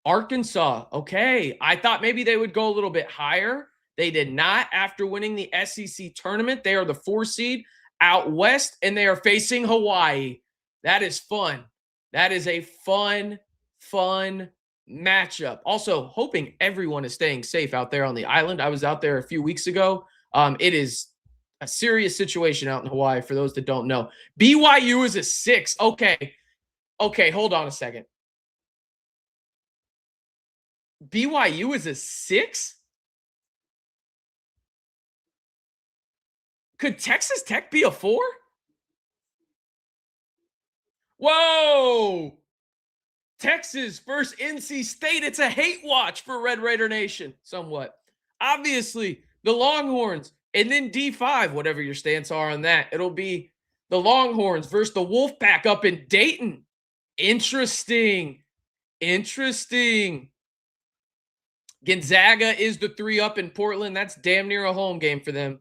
Arkansas. Okay, I thought maybe they would go a little bit higher. They did not. After winning the SEC tournament, they are the 4 seed out west, and they are facing Hawaii. That is fun. That is a fun matchup. Also, hoping everyone is staying safe out there on the island. I was out there a few weeks ago. It is a serious situation out in Hawaii for those that don't know. BYU is a 6. Okay. Okay, hold on a second. BYU is a 6? Could Texas Tech be a 4? Whoa! Texas versus NC State. It's a hate watch for Red Raider Nation, somewhat. Obviously, the Longhorns, and then D5, whatever your stance are on that. It'll be the Longhorns versus the Wolfpack up in Dayton. Interesting. Interesting. Gonzaga is the 3 up in Portland. That's damn near a home game for them.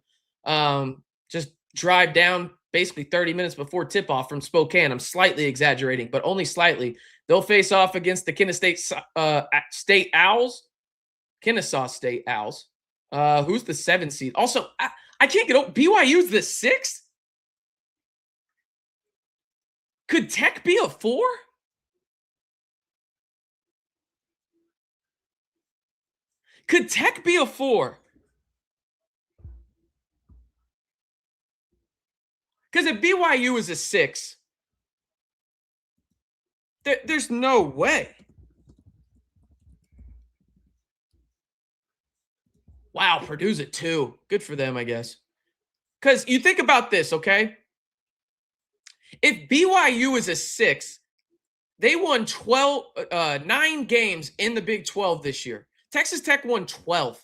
Just drive down basically 30 minutes before tip-off from Spokane. I'm slightly exaggerating, but only slightly. They'll face off against the State Owls. Kennesaw State Owls. Who's the 7 seed? Also, I can't get over. BYU's the 6? Could Tech be a 4? Could Tech be a 4? Because if BYU is a 6, there's no way. Wow, Purdue's a 2. Good for them, I guess. Because you think about this, okay? If BYU is a 6, they won 9 games in the Big 12 this year. Texas Tech won 12.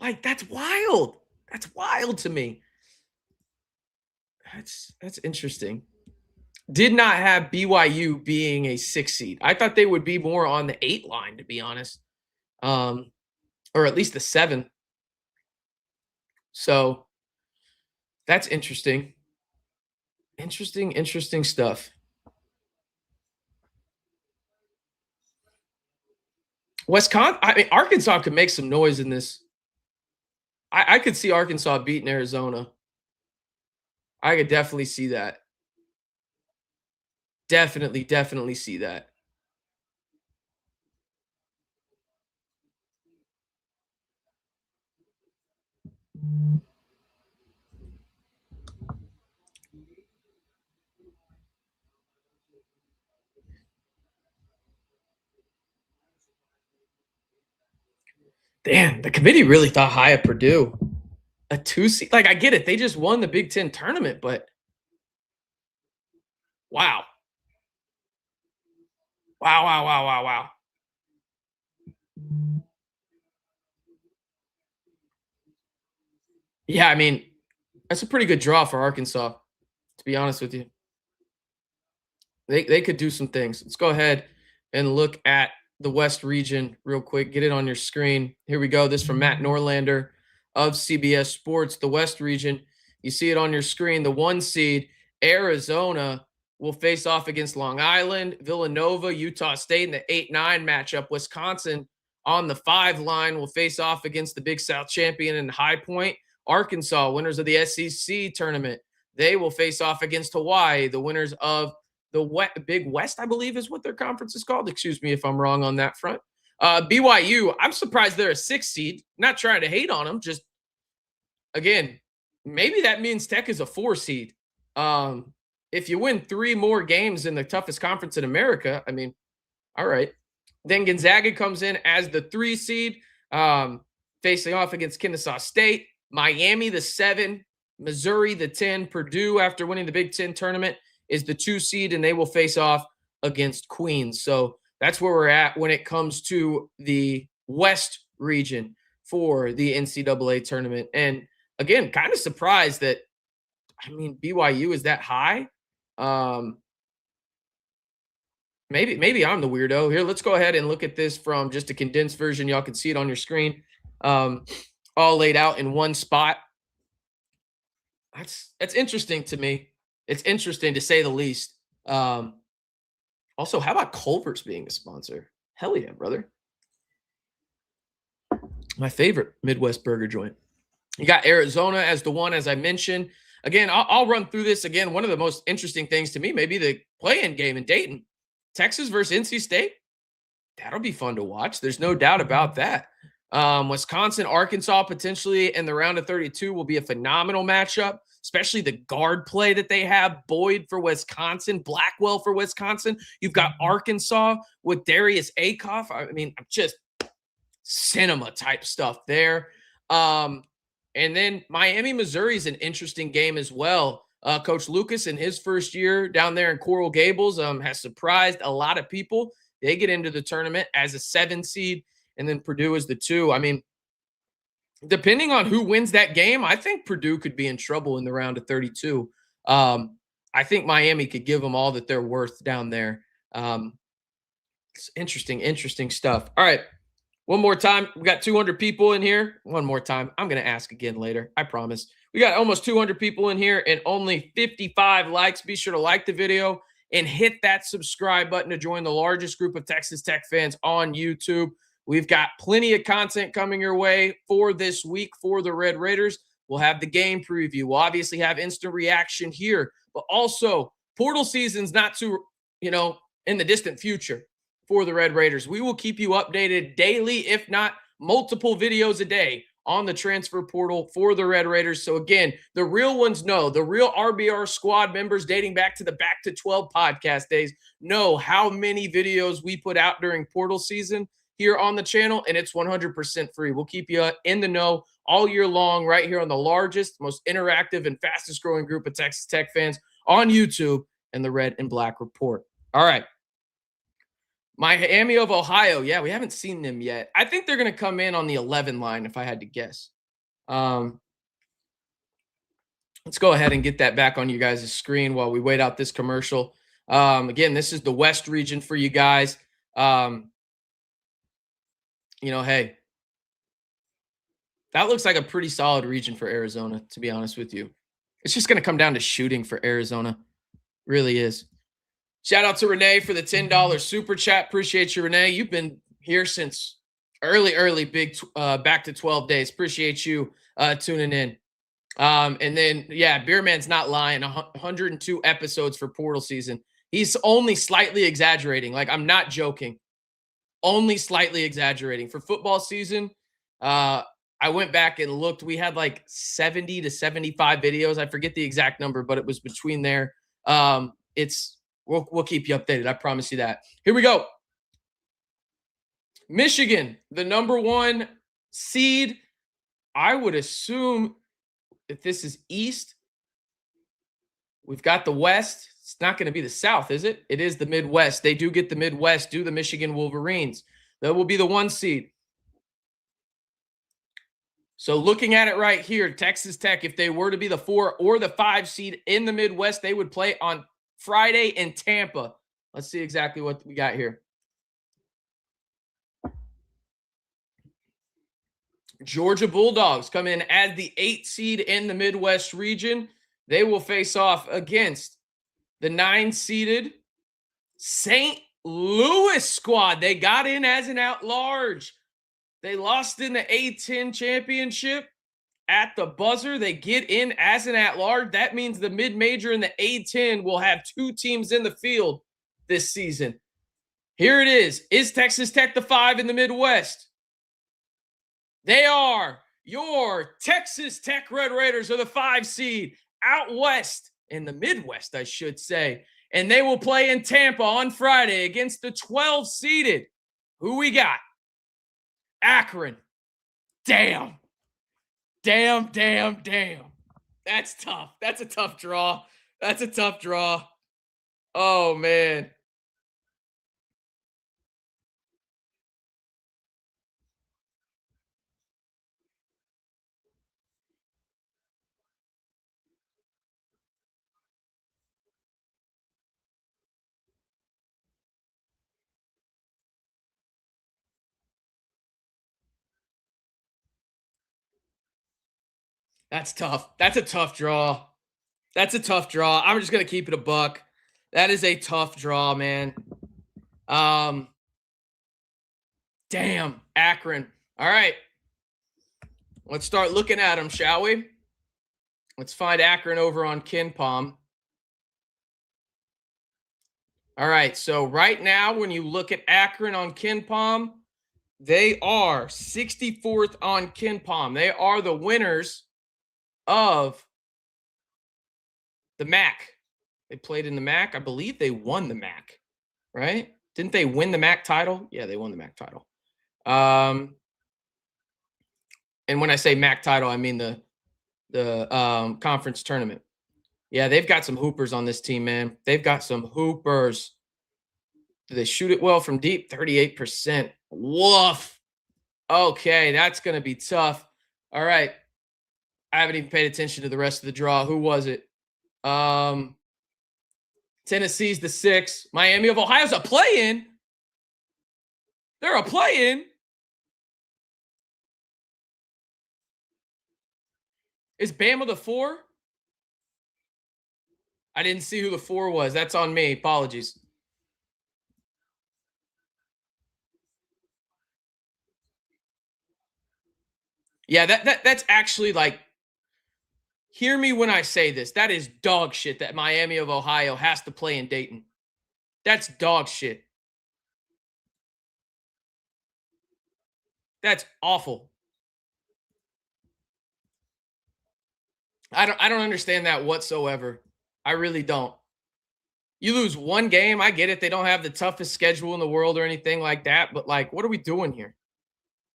Like, that's wild. That's wild to me. That's interesting. Did not have BYU being a 6 seed. I thought they would be more on the 8 line, to be honest. Or at least the 7. So that's interesting. Interesting stuff. Wisconsin, I mean, Arkansas could make some noise in this. I could see Arkansas beating Arizona. I could definitely see that. Definitely see that. Damn, the committee really thought high of Purdue. A 2 seed. Like, I get it. They just won the Big Ten tournament, but wow. Wow. Yeah, I mean, that's a pretty good draw for Arkansas, to be honest with you. They could do some things. Let's go ahead and look at the West region real quick. Get it on your screen. Here we go. This from Matt Norlander of CBS Sports. The West region. You see it on your screen. The 1 seed, Arizona, will face off against Long Island, Villanova, Utah State in the 8-9 matchup. Wisconsin on the 5 line will face off against the Big South champion in High Point. Arkansas, winners of the SEC tournament, they will face off against Hawaii, the winners of the Big West, I believe is what their conference is called. Excuse me if I'm wrong on that front. BYU, I'm surprised they're a 6 seed. Not trying to hate on them. Just, again, maybe that means Tech is a 4 seed. If you win 3 more games in the toughest conference in America, I mean, all right. Then Gonzaga comes in as the 3 seed, facing off against Kennesaw State. Miami, the 7. Missouri, the 10. Purdue, after winning the Big Ten tournament, is the 2 seed, and they will face off against Queens. So that's where we're at when it comes to the West region for the NCAA tournament. And again, kind of surprised that, I mean, BYU is that high. Maybe I'm the weirdo here. Let's go ahead and look at this from just a condensed version. Y'all can see it on your screen, all laid out in one spot. That's interesting to me. It's interesting to say the least. Also, how about Culver's being a sponsor? Hell yeah, brother. My favorite Midwest burger joint. You got Arizona as the one, as I mentioned. Again, I'll run through this again. One of the most interesting things to me, maybe the play-in game in Dayton. Texas versus NC State. That'll be fun to watch. There's no doubt about that. Wisconsin, Arkansas potentially in the round of 32 will be a phenomenal matchup, especially the guard play that they have. Boyd for Wisconsin, Blackwell for Wisconsin. You've got Arkansas with Darius Akoff. I mean, just cinema type stuff there. And then Miami, Missouri is an interesting game as well. Coach Lucas in his first year down there in Coral Gables has surprised a lot of people. They get into the tournament as a 7 seed, and then Purdue is the 2. I mean, depending on who wins that game, I think Purdue could be in trouble in the round of 32. I think Miami could give them all that they're worth down there. It's interesting stuff. All right. One more time. We got 200 people in here. One more time. I'm going to ask again later. I promise. We got almost 200 people in here and only 55 likes. Be sure to like the video and hit that subscribe button to join the largest group of Texas Tech fans on YouTube. We've got plenty of content coming your way for this week for the Red Raiders. We'll have the game preview. We'll obviously have instant reaction here, but also portal season's not too, in the distant future for the Red Raiders. We will keep you updated daily, if not multiple videos a day on the transfer portal for the Red Raiders. So again, the real ones know, the real RBR squad members dating back to the Back to 12 podcast days know how many videos we put out during portal season here on the channel, and it's 100% free. We'll keep you in the know all year long right here on the largest, most interactive, and fastest growing group of Texas Tech fans on YouTube and the Red and Black Report. All right. Miami of Ohio. Yeah, we haven't seen them yet. I think they're going to come in on the 11 line if I had to guess. Let's go ahead and get that back on you guys' screen while we wait out this commercial. Again, this is the West region for you guys. Hey, that looks like a pretty solid region for Arizona, to be honest with you. It's just going to come down to shooting for Arizona. Really is. Shout out to Renee for the $10 super chat. Appreciate you, Renee. You've been here since early big back to 12 days. Appreciate you tuning in. And then, yeah, Beerman's not lying. 102 episodes for portal season. He's only slightly exaggerating. Like, I'm not joking. Only slightly exaggerating. For football season, I went back and looked. We had like 70 to 75 videos. I forget the exact number, but it was between there. We'll keep you updated. I promise you that. Here we go. Michigan, the number 1 seed. I would assume if this is East, we've got the West. It's not going to be the South, is it? It is the Midwest. They do get the Midwest, do the Michigan Wolverines. That will be the 1 seed. So looking at it right here, Texas Tech, if they were to be the 4 or the 5 seed in the Midwest, they would play on Friday in Tampa. Let's see exactly what we got here. Georgia Bulldogs come in as the 8 seed in the Midwest region. They will face off against the 9-seeded St. Louis squad. They got in as an at-large. They lost in the A-10 championship. At the buzzer, they get in as an at-large. That means the mid-major and the A-10 will have 2 teams in the field this season. Here it is. Is Texas Tech the 5 in the Midwest? They are. Your Texas Tech Red Raiders are the 5 seed out west, in the Midwest, I should say. And they will play in Tampa on Friday against the 12-seeded. Who we got? Akron. Damn. Damn. That's tough. That's a tough draw. Oh, man. That's tough. That's a tough draw. I'm just going to keep it a buck. That is a tough draw, man. Damn, Akron. All right. Let's start looking at them, shall we? Let's find Akron over on KenPom. All right. So right now, when you look at Akron on KenPom, they are 64th on KenPom. They are the winners of the MAC. They played in the MAC. I believe they won the MAC, right? Didn't they win the MAC title? Yeah, they won the MAC title. And when I say MAC title, I mean the conference tournament. Yeah, they've got some hoopers on this team, man. They've got some hoopers. Do they shoot it well from deep? 38%. Woof. Okay, that's going to be tough. All right. I haven't even paid attention to the rest of the draw. Who was it? Tennessee's the 6. Miami of Ohio's a play-in. They're a play-in. Is Bama the 4? I didn't see who the 4 was. That's on me. Apologies. Yeah, that's actually like, hear me when I say this. That is dog shit that Miami of Ohio has to play in Dayton. That's dog shit. That's awful. I don't understand that whatsoever. I really don't. You lose one game, I get it. They don't have the toughest schedule in the world or anything like that, but like, what are we doing here?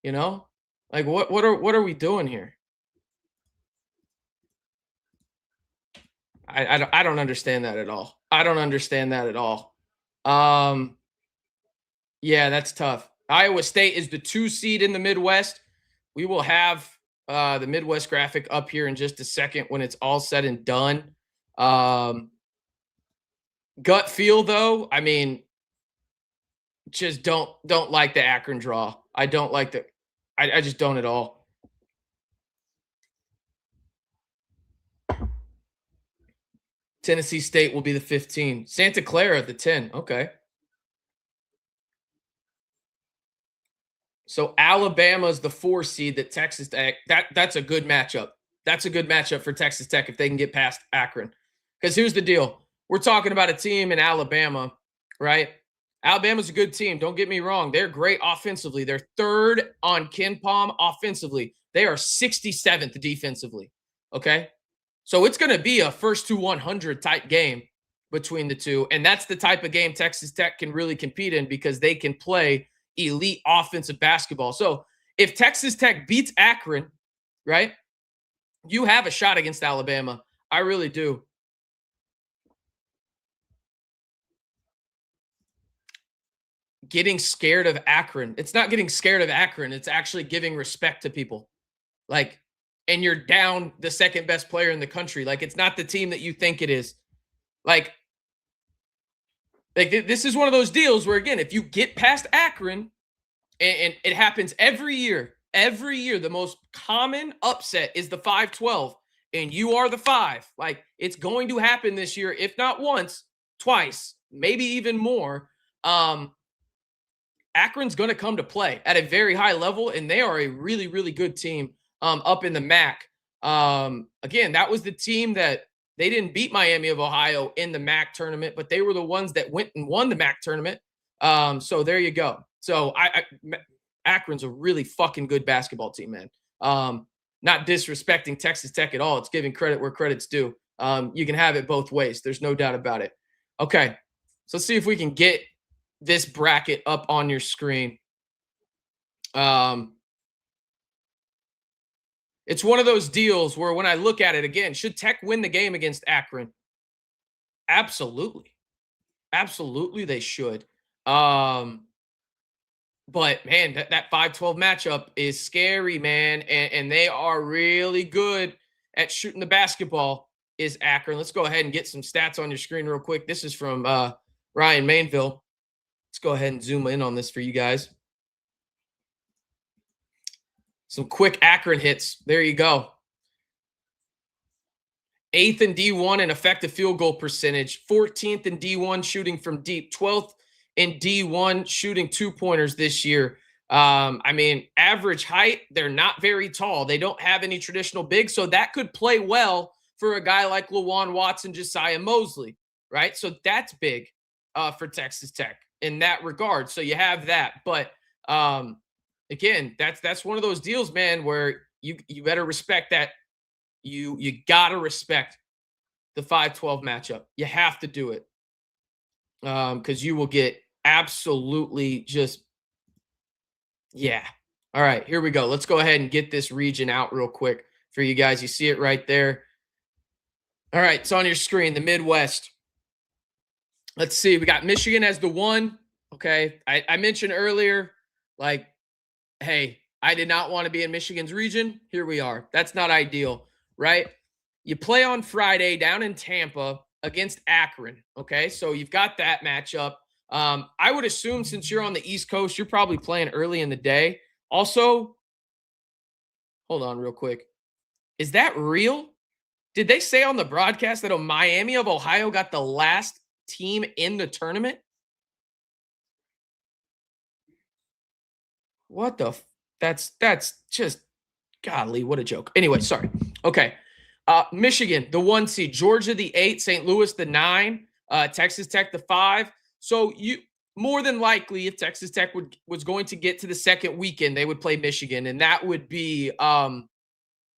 You know? Like what are we doing here? I don't understand that at all. I don't understand that at all. Yeah, that's tough. Iowa State is the 2 seed in the Midwest. We will have the Midwest graphic up here in just a second when it's all said and done. Gut feel though, I mean, just don't like the Akron draw. I don't like the I just don't at all. Tennessee State will be the 15. Santa Clara the 10. Okay. So Alabama's the 4 seed that Texas Tech. That's a good matchup. That's a good matchup for Texas Tech if they can get past Akron. Because here's the deal. We're talking about a team in Alabama, right? Alabama's a good team. Don't get me wrong. They're great offensively. They're 3rd on KenPom offensively. They are 67th defensively. Okay. So it's going to be a first to 100 type game between the two. And that's the type of game Texas Tech can really compete in because they can play elite offensive basketball. So if Texas Tech beats Akron, right, you have a shot against Alabama. I really do. Getting scared of Akron. It's not getting scared of Akron. It's actually giving respect to people. Like, and you're down the 2nd best player in the country. Like, it's not the team that you think it is. Like this is one of those deals where, again, if you get past Akron, and it happens every year, the most common upset is the 5-12, and you are the 5. Like, it's going to happen this year, if not once, twice, maybe even more. Akron's going to come to play at a very high level, and they are a really, really good team up in the MAC. Again, that was the team that they didn't beat Miami of Ohio in the MAC tournament, but they were the ones that went and won the MAC tournament. So there you go. So Akron's a really fucking good basketball team, man. Not disrespecting Texas Tech at all. It's giving credit where credit's due. You can have it both ways. There's no doubt about it. Okay. So let's see if we can get this bracket up on your screen. It's one of those deals where when I look at it again, should Tech win the game against Akron? Absolutely. Absolutely they should. But man, that 5-12 matchup is scary, man. And they are really good at shooting the basketball, is Akron. Let's go ahead and get some stats on your screen real quick. This is from Ryan Mainville. Let's go ahead and zoom in on this for you guys. Some quick Akron hits. There you go. 8th in D1 in effective field goal percentage. 14th in D1 shooting from deep. 12th in D1 shooting 2-pointers this year. I mean, average height, they're not very tall. They don't have any traditional bigs, so that could play well for a guy like Lawan Watson, Josiah Mosley, right? So that's big. for Texas Tech in that regard. So you have that. But again, that's one of those deals, man, where you better respect that. You got to respect the 5-12 matchup. You have to do it. Because you will get absolutely just, yeah. All right, here we go. Let's go ahead and get this region out real quick for you guys. You see it right there. All right, it's on your screen, the Midwest. Let's see. We got Michigan as the 1. Okay. I mentioned earlier, like, hey, I did not want to be in Michigan's region. Here we are. That's not ideal, right? You play on Friday down in Tampa against Akron. Okay. So you've got that matchup. I would assume since you're on the East Coast, you're probably playing early in the day. Also, hold on real quick. Is that real? Did they say on the broadcast that Miami of Ohio got the last team in the tournament? What the? That's just, golly, what a joke. Anyway, sorry. Okay. Michigan, the 1 seed, Georgia, the 8, St. Louis, the 9, Texas Tech, the 5. So you more than likely, if Texas Tech was going to get to the second weekend, they would play Michigan, and that would be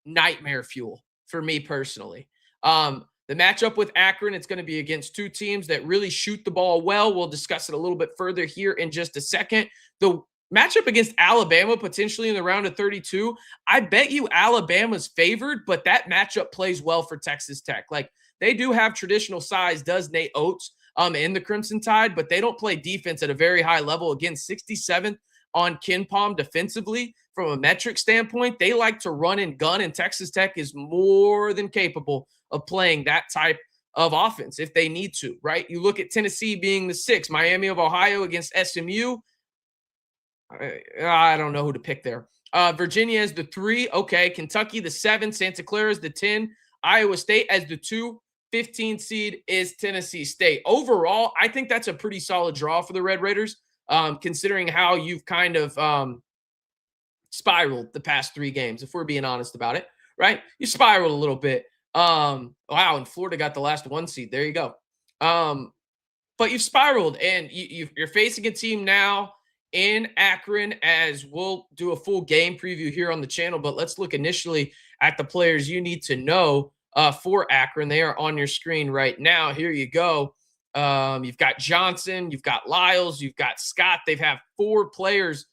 nightmare fuel for me personally. The matchup with Akron, it's going to be against 2 teams that really shoot the ball well. We'll discuss it a little bit further here in just a second. The matchup against Alabama, potentially in the round of 32, I bet you Alabama's favored, but that matchup plays well for Texas Tech. Like, they do have traditional size, does Nate Oates in the Crimson Tide, but they don't play defense at a very high level. Again, 67th on KenPom defensively. From a metric standpoint, they like to run and gun, and Texas Tech is more than capable of playing that type of offense if they need to, right? You look at Tennessee being the 6, Miami of Ohio against SMU. I don't know who to pick there. Virginia is the 3. Okay. Kentucky, the 7. Santa Clara is the 10. Iowa State as the 2. 15 seed is Tennessee State. Overall, I think that's a pretty solid draw for the Red Raiders, considering how you've kind of spiraled the past 3 games, if we're being honest about it, right? You spiraled a little bit. Wow, and Florida got the last 1 seed. There you go. But you've spiraled, and you're facing a team now in Akron, as we'll do a full game preview here on the channel. But let's look initially at the players you need to know for Akron. They are on your screen right now. Here you go. You've got Johnson, you've got Lyles, you've got Scott. They've had 4 players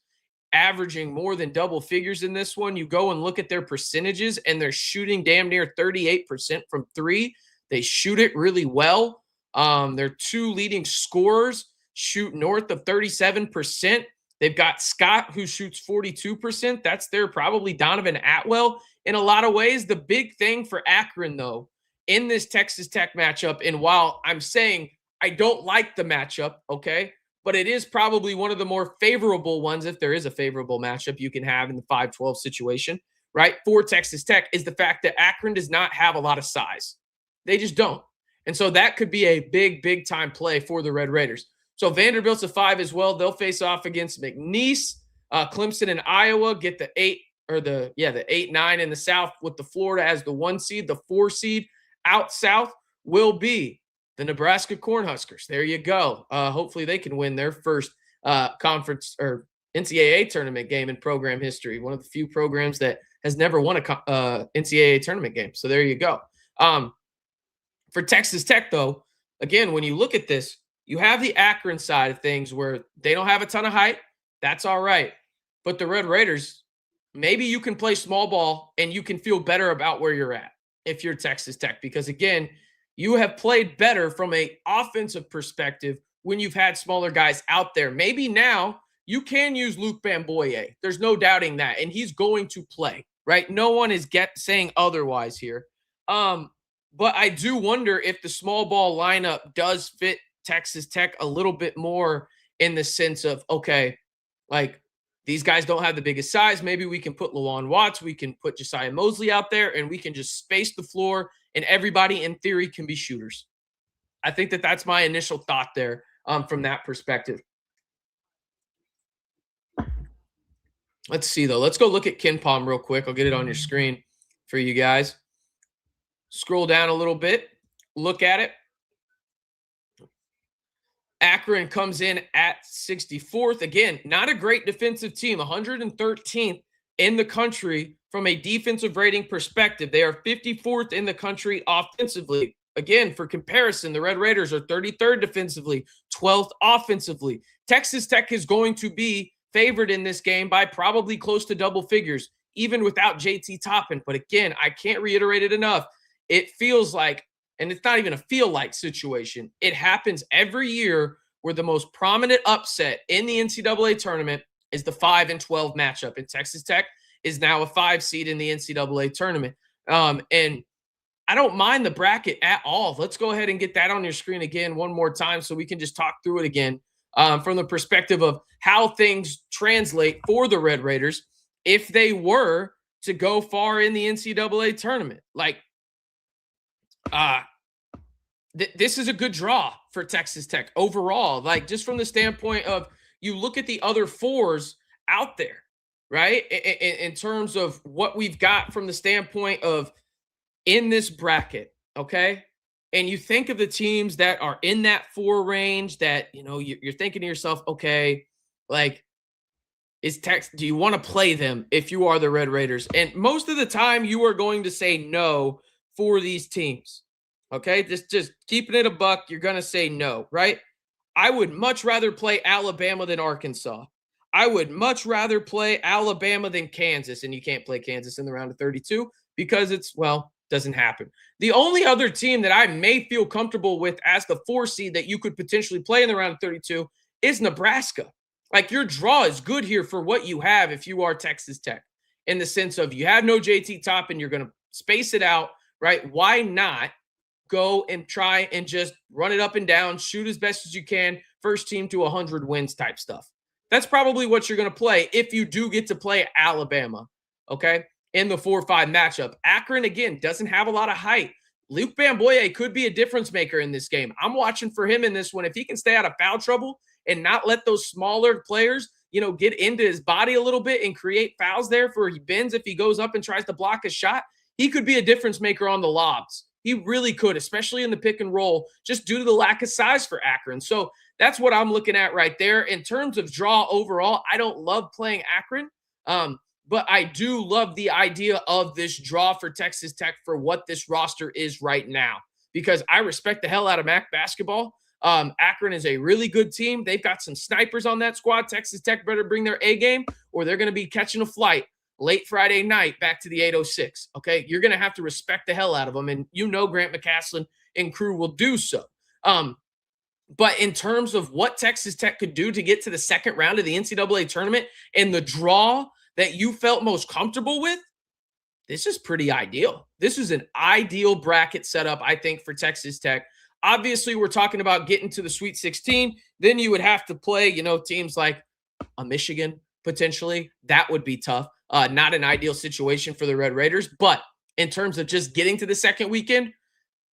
averaging more than double figures in this one. You go and look at their percentages, and they're shooting damn near 38% from 3. They shoot it really well. Their 2 leading scorers shoot north of 37%. They've got Scott, who shoots 42%. That's their probably Donovan Atwell in a lot of ways. The big thing for Akron, though, in this Texas Tech matchup, and while I'm saying I don't like the matchup, okay, but it is probably one of the more favorable ones, if there is a favorable matchup you can have in the 5-12 situation, right, for Texas Tech, is the fact that Akron does not have a lot of size. They just don't. And so that could be a big, big time play for the Red Raiders. So Vanderbilt's a 5 as well. They'll face off against McNeese. Clemson and Iowa get the 8 or the 8-9 in the South, with the Florida as the 1 seed. The 4 seed out South will be the Nebraska Cornhuskers. There you go. Hopefully they can win their first conference or NCAA tournament game in program history. One of the few programs that has never won a NCAA tournament game. So there you go. For Texas Tech, though, again, when you look at this, you have the Akron side of things where they don't have a ton of height. That's all right. But the Red Raiders, maybe you can play small ball and you can feel better about where you're at if you're Texas Tech. Because, again, you have played better from an offensive perspective when you've had smaller guys out there. Maybe now you can use Luke Bamboye. There's no doubting that. And he's going to play, right? No one is saying otherwise here. But I do wonder if the small ball lineup does fit Texas Tech a little bit more, in the sense of, okay, like, these guys don't have the biggest size. Maybe we can put Lawan Watts, we can put Josiah Mosley out there, and we can just space the floor, and everybody in theory can be shooters. I think that that's my initial thought there from that perspective. Let's see, though. Let's go look at KenPom real quick. I'll get it on your screen for you guys. Scroll down a little bit. Look at it. Akron comes in at 64th. Again, not a great defensive team, 113th in the country from a defensive rating perspective. They are 54th in the country offensively. Again, for comparison, the Red Raiders are 33rd defensively, 12th offensively. Texas Tech is going to be favored in this game by probably close to double figures, even without JT Toppin. But again, I can't reiterate it enough. It feels like, and it's not even a feel like situation, it happens every year where the most prominent upset in the NCAA tournament is the 5 and 12 matchup. And Texas Tech is now a 5 seed in the NCAA tournament. And I don't mind the bracket at all. Let's go ahead and get that on your screen again one more time so we can just talk through it again from the perspective of how things translate for the Red Raiders if they were to go far in the NCAA tournament. Like, this is a good draw for Texas Tech overall. Like, just from the standpoint of you look at the other fours out there, right? In terms of what we've got from the standpoint of in this bracket, okay? And you think of the teams that are in that 4 range that, you know, you're thinking to yourself, okay, like, do you want to play them if you are the Red Raiders? And most of the time you are going to say no for these teams. Okay, just keeping it a buck, you're going to say no, right? I would much rather play Alabama than Arkansas. I would much rather play Alabama than Kansas, and you can't play Kansas in the round of 32 because doesn't happen. The only other team that I may feel comfortable with as the 4 seed that you could potentially play in the round of 32 is Nebraska. Like, your draw is good here for what you have if you are Texas Tech, in the sense of you have no JT Toppin, you're going to space it out, right? Why not go and try and just run it up and down, shoot as best as you can, first team to 100 wins type stuff? That's probably what you're going to play if you do get to play Alabama, okay, in the 4-5 matchup. Akron, again, doesn't have a lot of height. Luke Bamboye could be a difference maker in this game. I'm watching for him in this one. If he can stay out of foul trouble and not let those smaller players, you know, get into his body a little bit and create fouls there for he bends if he goes up and tries to block a shot, he could be a difference maker on the lobs. He really could, especially in the pick and roll, just due to the lack of size for Akron. So that's what I'm looking at right there. In terms of draw overall, I don't love playing Akron, but I do love the idea of this draw for Texas Tech for what this roster is right now, because I respect the hell out of MAC basketball. Akron is a really good team. They've got some snipers on that squad. Texas Tech better bring their A game or they're going to be catching a flight late Friday night back to the 806. Okay, you're going to have to respect the hell out of them, and you know Grant McCasland and crew will do so. But in terms of what Texas Tech could do to get to the second round of the NCAA tournament and the draw that you felt most comfortable with, this is pretty ideal. This is an ideal bracket setup, I think, for Texas Tech. Obviously, we're talking about getting to the Sweet 16. Then you would have to play, you know, teams like a Michigan, potentially. That would be tough. Not an ideal situation for the Red Raiders, but in terms of just getting to the second weekend,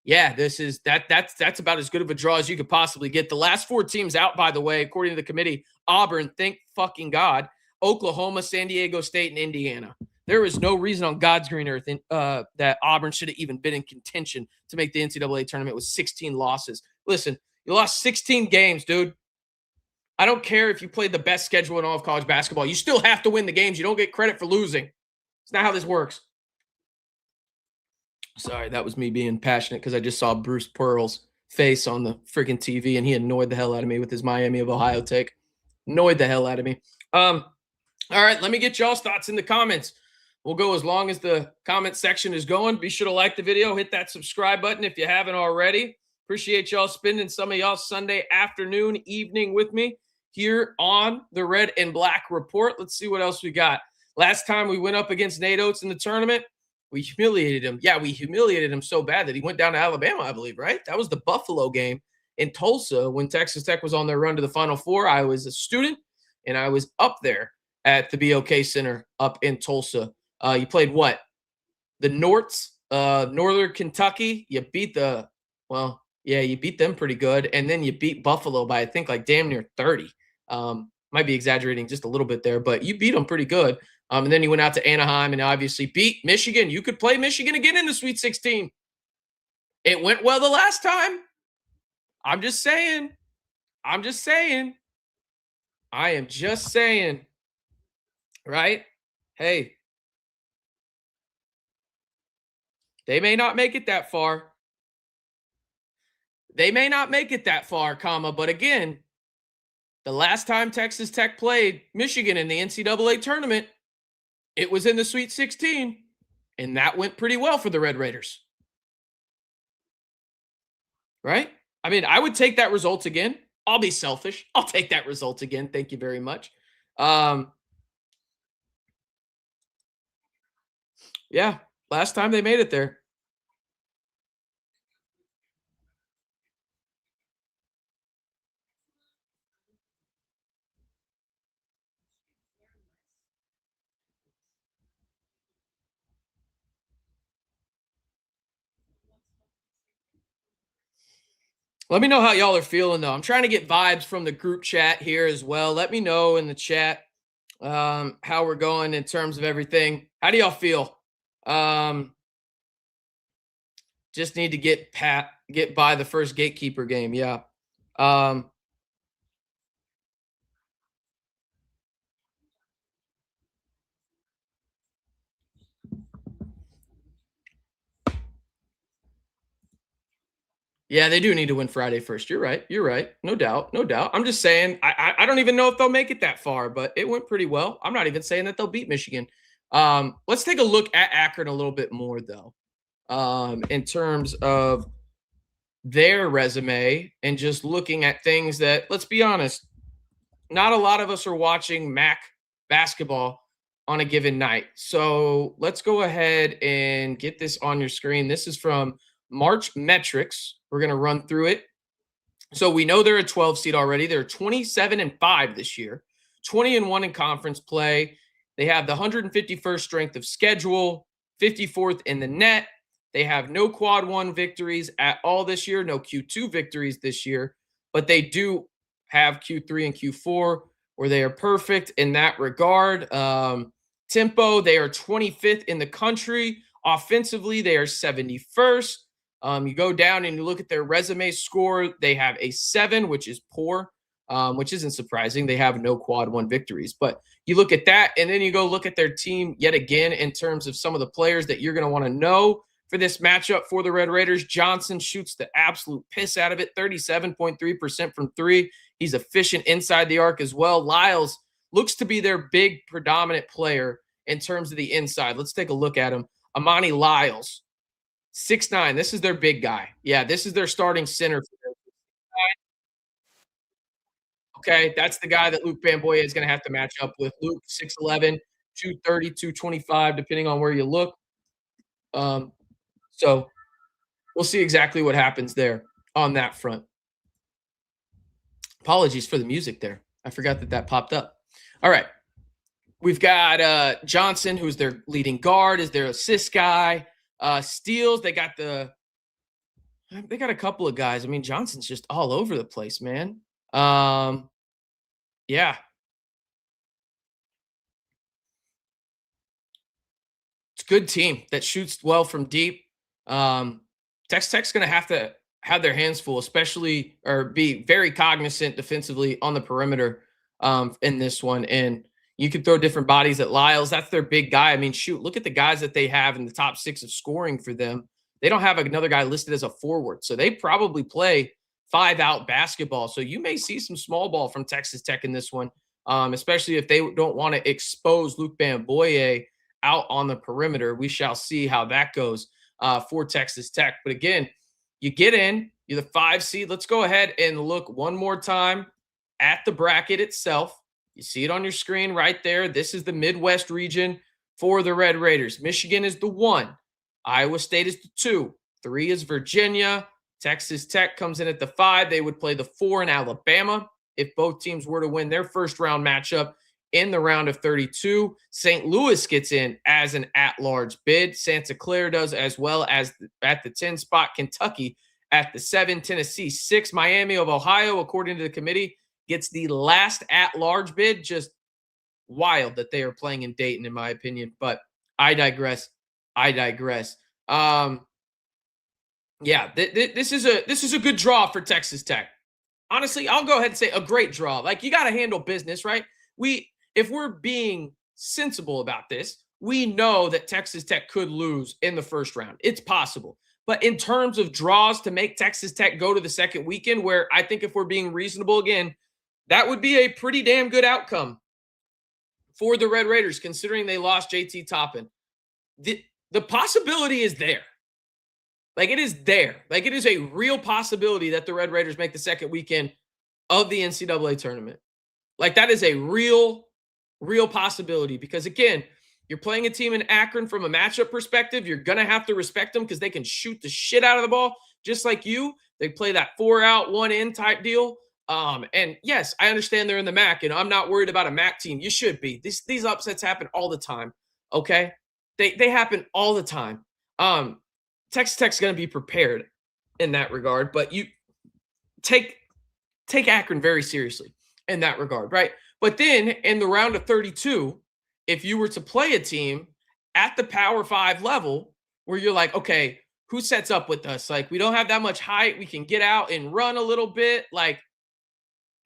yeah, that's about as good of a draw as you could possibly get. The last 4 teams out, by the way, according to the committee: Auburn, thank fucking God, Oklahoma, San Diego State, and Indiana. There is no reason on God's green earth that Auburn should have even been in contention to make the NCAA tournament with 16 losses. Listen, you lost 16 games, dude. I don't care if you played the best schedule in all of college basketball. You still have to win the games. You don't get credit for losing. It's not how this works. Sorry, that was me being passionate because I just saw Bruce Pearl's face on the freaking TV, and he annoyed the hell out of me with his Miami of Ohio take. Annoyed the hell out of me. All right, let me get y'all's thoughts in the comments. We'll go as long as the comment section is going. Be sure to like the video. Hit that subscribe button if you haven't already. Appreciate y'all spending some of y'all Sunday afternoon, evening with me here on the Red and Black Report. Let's see what else we got. Last time we went up against Nate Oates in the tournament, we humiliated him. Yeah, we humiliated him so bad that he went down to Alabama, I believe, right? That was the Buffalo game in Tulsa when Texas Tech was on their run to the Final Four. I was a student, and I was up there at the BOK Center up in Tulsa. You played what? The Northern Kentucky. You beat you beat them pretty good. And then you beat Buffalo by, I think, like damn near 30. Might be exaggerating just a little bit there, but you beat them pretty good. And then you went out to Anaheim and obviously beat Michigan. You could play Michigan again in the Sweet 16. It went well the last time. I'm just saying. I'm just saying. I am just saying, right? Hey, they may not make it that far. They may not make it that far, comma, but again, the last time Texas Tech played Michigan in the NCAA tournament, it was in the Sweet 16, and that went pretty well for the Red Raiders. Right? I mean, I would take that result again. I'll be selfish. I'll take that result again. Thank you very much. Yeah, last time they made it there. Let me know how y'all are feeling, though. I'm trying to get vibes from the group chat here as well. Let me know in the chat how we're going in terms of everything. How do y'all feel? Just need to get by the first gatekeeper game. Yeah. Um, Yeah, they do need to win Friday first. You're right. You're right. No doubt. No doubt. I'm just saying, I don't even know if they'll make it that far, but it went pretty well. I'm not even saying that they'll beat Michigan. Let's take a look at Akron a little bit more, though, in terms of their resume and just looking at things that, let's be honest, not a lot of us are watching MAC basketball on a given night. So let's go ahead and get this on your screen. This is from March Metrics. We're going to run through it. So we know they're a 12 seed already. They're 27-5 this year, 20-1 in conference play. They have the 151st strength of schedule, 54th in the net. They have no quad one victories at all this year, no Q2 victories this year, but they do have Q3 and Q4 where they are perfect in that regard. Tempo, they are 25th in the country. Offensively, they are 71st. You go down and you look at their resume score. They have a 7, which is poor, which isn't surprising. They have no quad one victories. But you look at that, and then you go look at their team yet again in terms of some of the players that you're going to want to know for this matchup for the Red Raiders. Johnson shoots the absolute piss out of it, 37.3% from three. He's efficient inside the arc as well. Lyles looks to be their big predominant player in terms of the inside. Let's take a look at him. Amani Lyles, 6'9". This is their big guy. Yeah, this is their starting center. Okay, that's the guy that Luke Bamboya is going to have to match up with. Luke, 6'11", 230, 225, depending on where you look. So we'll see exactly what happens there on that front. Apologies for the music there. I forgot that popped up. All right. We've got Johnson, who's their leading guard, is their assist guy. Steals, they got a couple of guys. I mean, Johnson's just all over the place, man. Yeah. It's a good team that shoots well from deep. Texas Tech's going to have their hands full, especially or be very cognizant defensively on the perimeter in this one. And you can throw different bodies at Lyles. That's their big guy. I mean, shoot, look at the guys that they have in the top 6 of scoring for them. They don't have another guy listed as a forward. So they probably play 5-out basketball. So you may see some small ball from Texas Tech in this one, especially if they don't want to expose Luke Bamboye out on the perimeter. We shall see how that goes for Texas Tech. But again, you get in, you're the 5 seed. Let's go ahead and look one more time at the bracket itself. You see it on your screen right there. This is the Midwest region for the Red Raiders. Michigan is the 1. Iowa State is the 2. 3 is Virginia. Texas Tech comes in at the 5. They would play the 4 in Alabama if both teams were to win their first round matchup in the round of 32. St. Louis gets in as an at-large bid. Santa Clara does as well as at the 10 spot. Kentucky at the 7. Tennessee 6. Miami of Ohio, according to the committee, gets the last at-large bid. Just wild that they are playing in Dayton, in my opinion. But I digress. Yeah, this is a good draw for Texas Tech. honestly, I'll go ahead and say a great draw. Like, you got to handle business, right? If we're being sensible about this, we know that Texas Tech could lose in the first round. It's possible. But in terms of draws to make Texas Tech go to the second weekend, where I think if we're being reasonable again, that would be a pretty damn good outcome for the Red Raiders, considering they lost JT Toppin. The possibility is there. Like, it is there. Like, it is a real possibility that the Red Raiders make the second weekend of the NCAA tournament. Like, that is a real possibility because, again, you're playing a team in Akron from a matchup perspective. You're going to have to respect them because they can shoot the shit out of the ball just like you. They play that 4-out, 1-in type deal. And yes, I understand they're in the MAC, and I'm not worried about a MAC team. You should be. These upsets happen all the time, okay? They happen all the time. Texas Tech's going to be prepared in that regard, but you take Akron very seriously in that regard, right? But then in the round of 32, if you were to play a team at the Power 5 level where you're like, okay, who sets up with us? Like, we don't have that much height. We can get out and run a little bit. Like,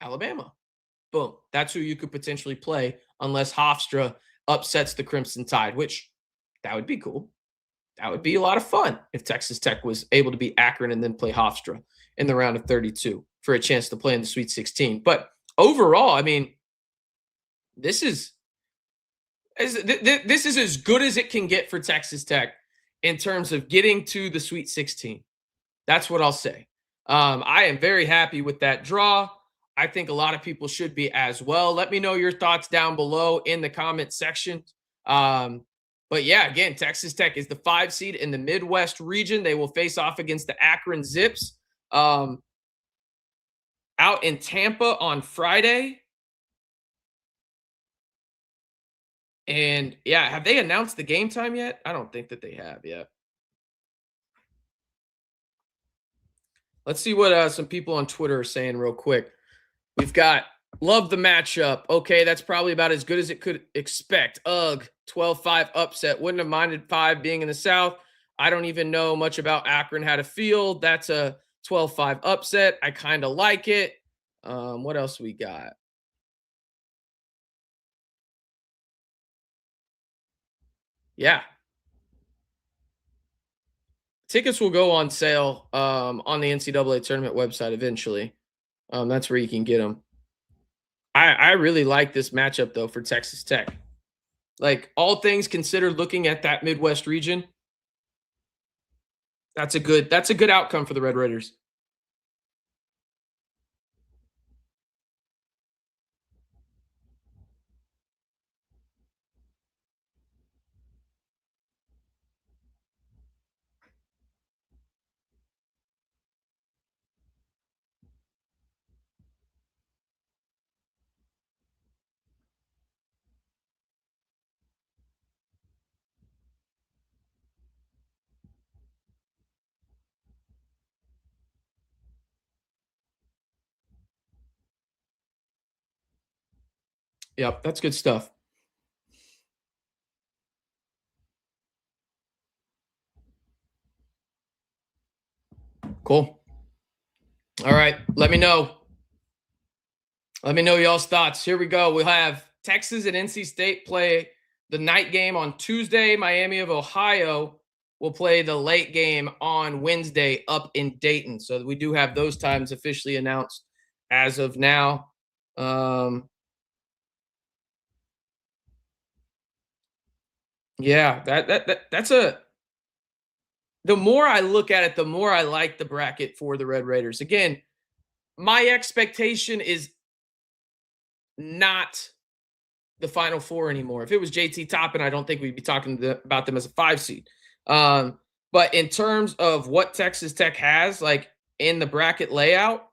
Alabama. Boom. That's who you could potentially play unless Hofstra upsets the Crimson Tide, which that would be cool. That would be a lot of fun if Texas Tech was able to beat Akron and then play Hofstra in the round of 32 for a chance to play in the Sweet 16. But overall, I mean, this is as good as it can get for Texas Tech in terms of getting to the Sweet 16. That's what I'll say. I am very happy with that draw. I think a lot of people should be as well. Let me know your thoughts down below in the comment section. But yeah, again, Texas Tech is the 5 seed in the Midwest region. They will face off against the Akron Zips out in Tampa on Friday. And yeah, have they announced the game time yet? I don't think that they have yet. Let's see what some people on Twitter are saying real quick. We've got love the matchup. Okay, that's probably about as good as it could expect. Ugh, 12-5 upset. Wouldn't have minded 5 being in the South. I don't even know much about Akron, how to field. That's a 12-5 upset. I kind of like it. What else we got? Yeah. Tickets will go on sale on the NCAA tournament website eventually. That's where you can get them. I really like this matchup, though, for Texas Tech. Like, all things considered, looking at that Midwest region, that's a good outcome for the Red Raiders. Yep, that's good stuff. Cool. All right, let me know. Let me know y'all's thoughts. Here we go. We'll have Texas and NC State play the night game on Tuesday. Miami of Ohio will play the late game on Wednesday up in Dayton. So we do have those times officially announced as of now. Yeah, that's a. The more I look at it, the more I like the bracket for the Red Raiders. Again, my expectation is not the Final Four anymore. If it was JT Toppin, I don't think we'd be talking about them as a 5 seed. But in terms of what Texas Tech has, like in the bracket layout,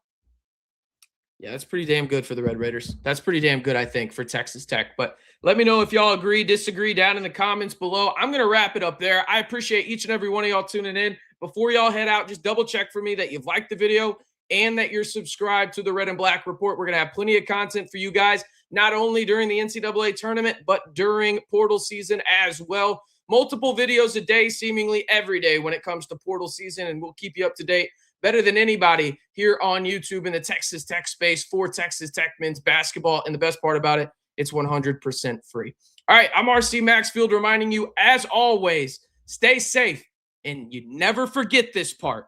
yeah, that's pretty damn good for the Red Raiders. That's pretty damn good, I think, for Texas Tech. But let me know if y'all agree, disagree down in the comments below. I'm going to wrap it up there. I appreciate each and every one of y'all tuning in. Before y'all head out, just double check for me that you've liked the video and that you're subscribed to the Red and Black Report. We're going to have plenty of content for you guys, not only during the NCAA tournament, but during portal season as well. Multiple videos a day, seemingly every day when it comes to portal season, and we'll keep you up to date better than anybody here on YouTube in the Texas Tech space for Texas Tech men's basketball. And the best part about it, it's 100% free. All right, I'm RC Maxfield reminding you, as always, stay safe. And you never forget this part.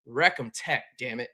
Wreck 'em Tech, damn it.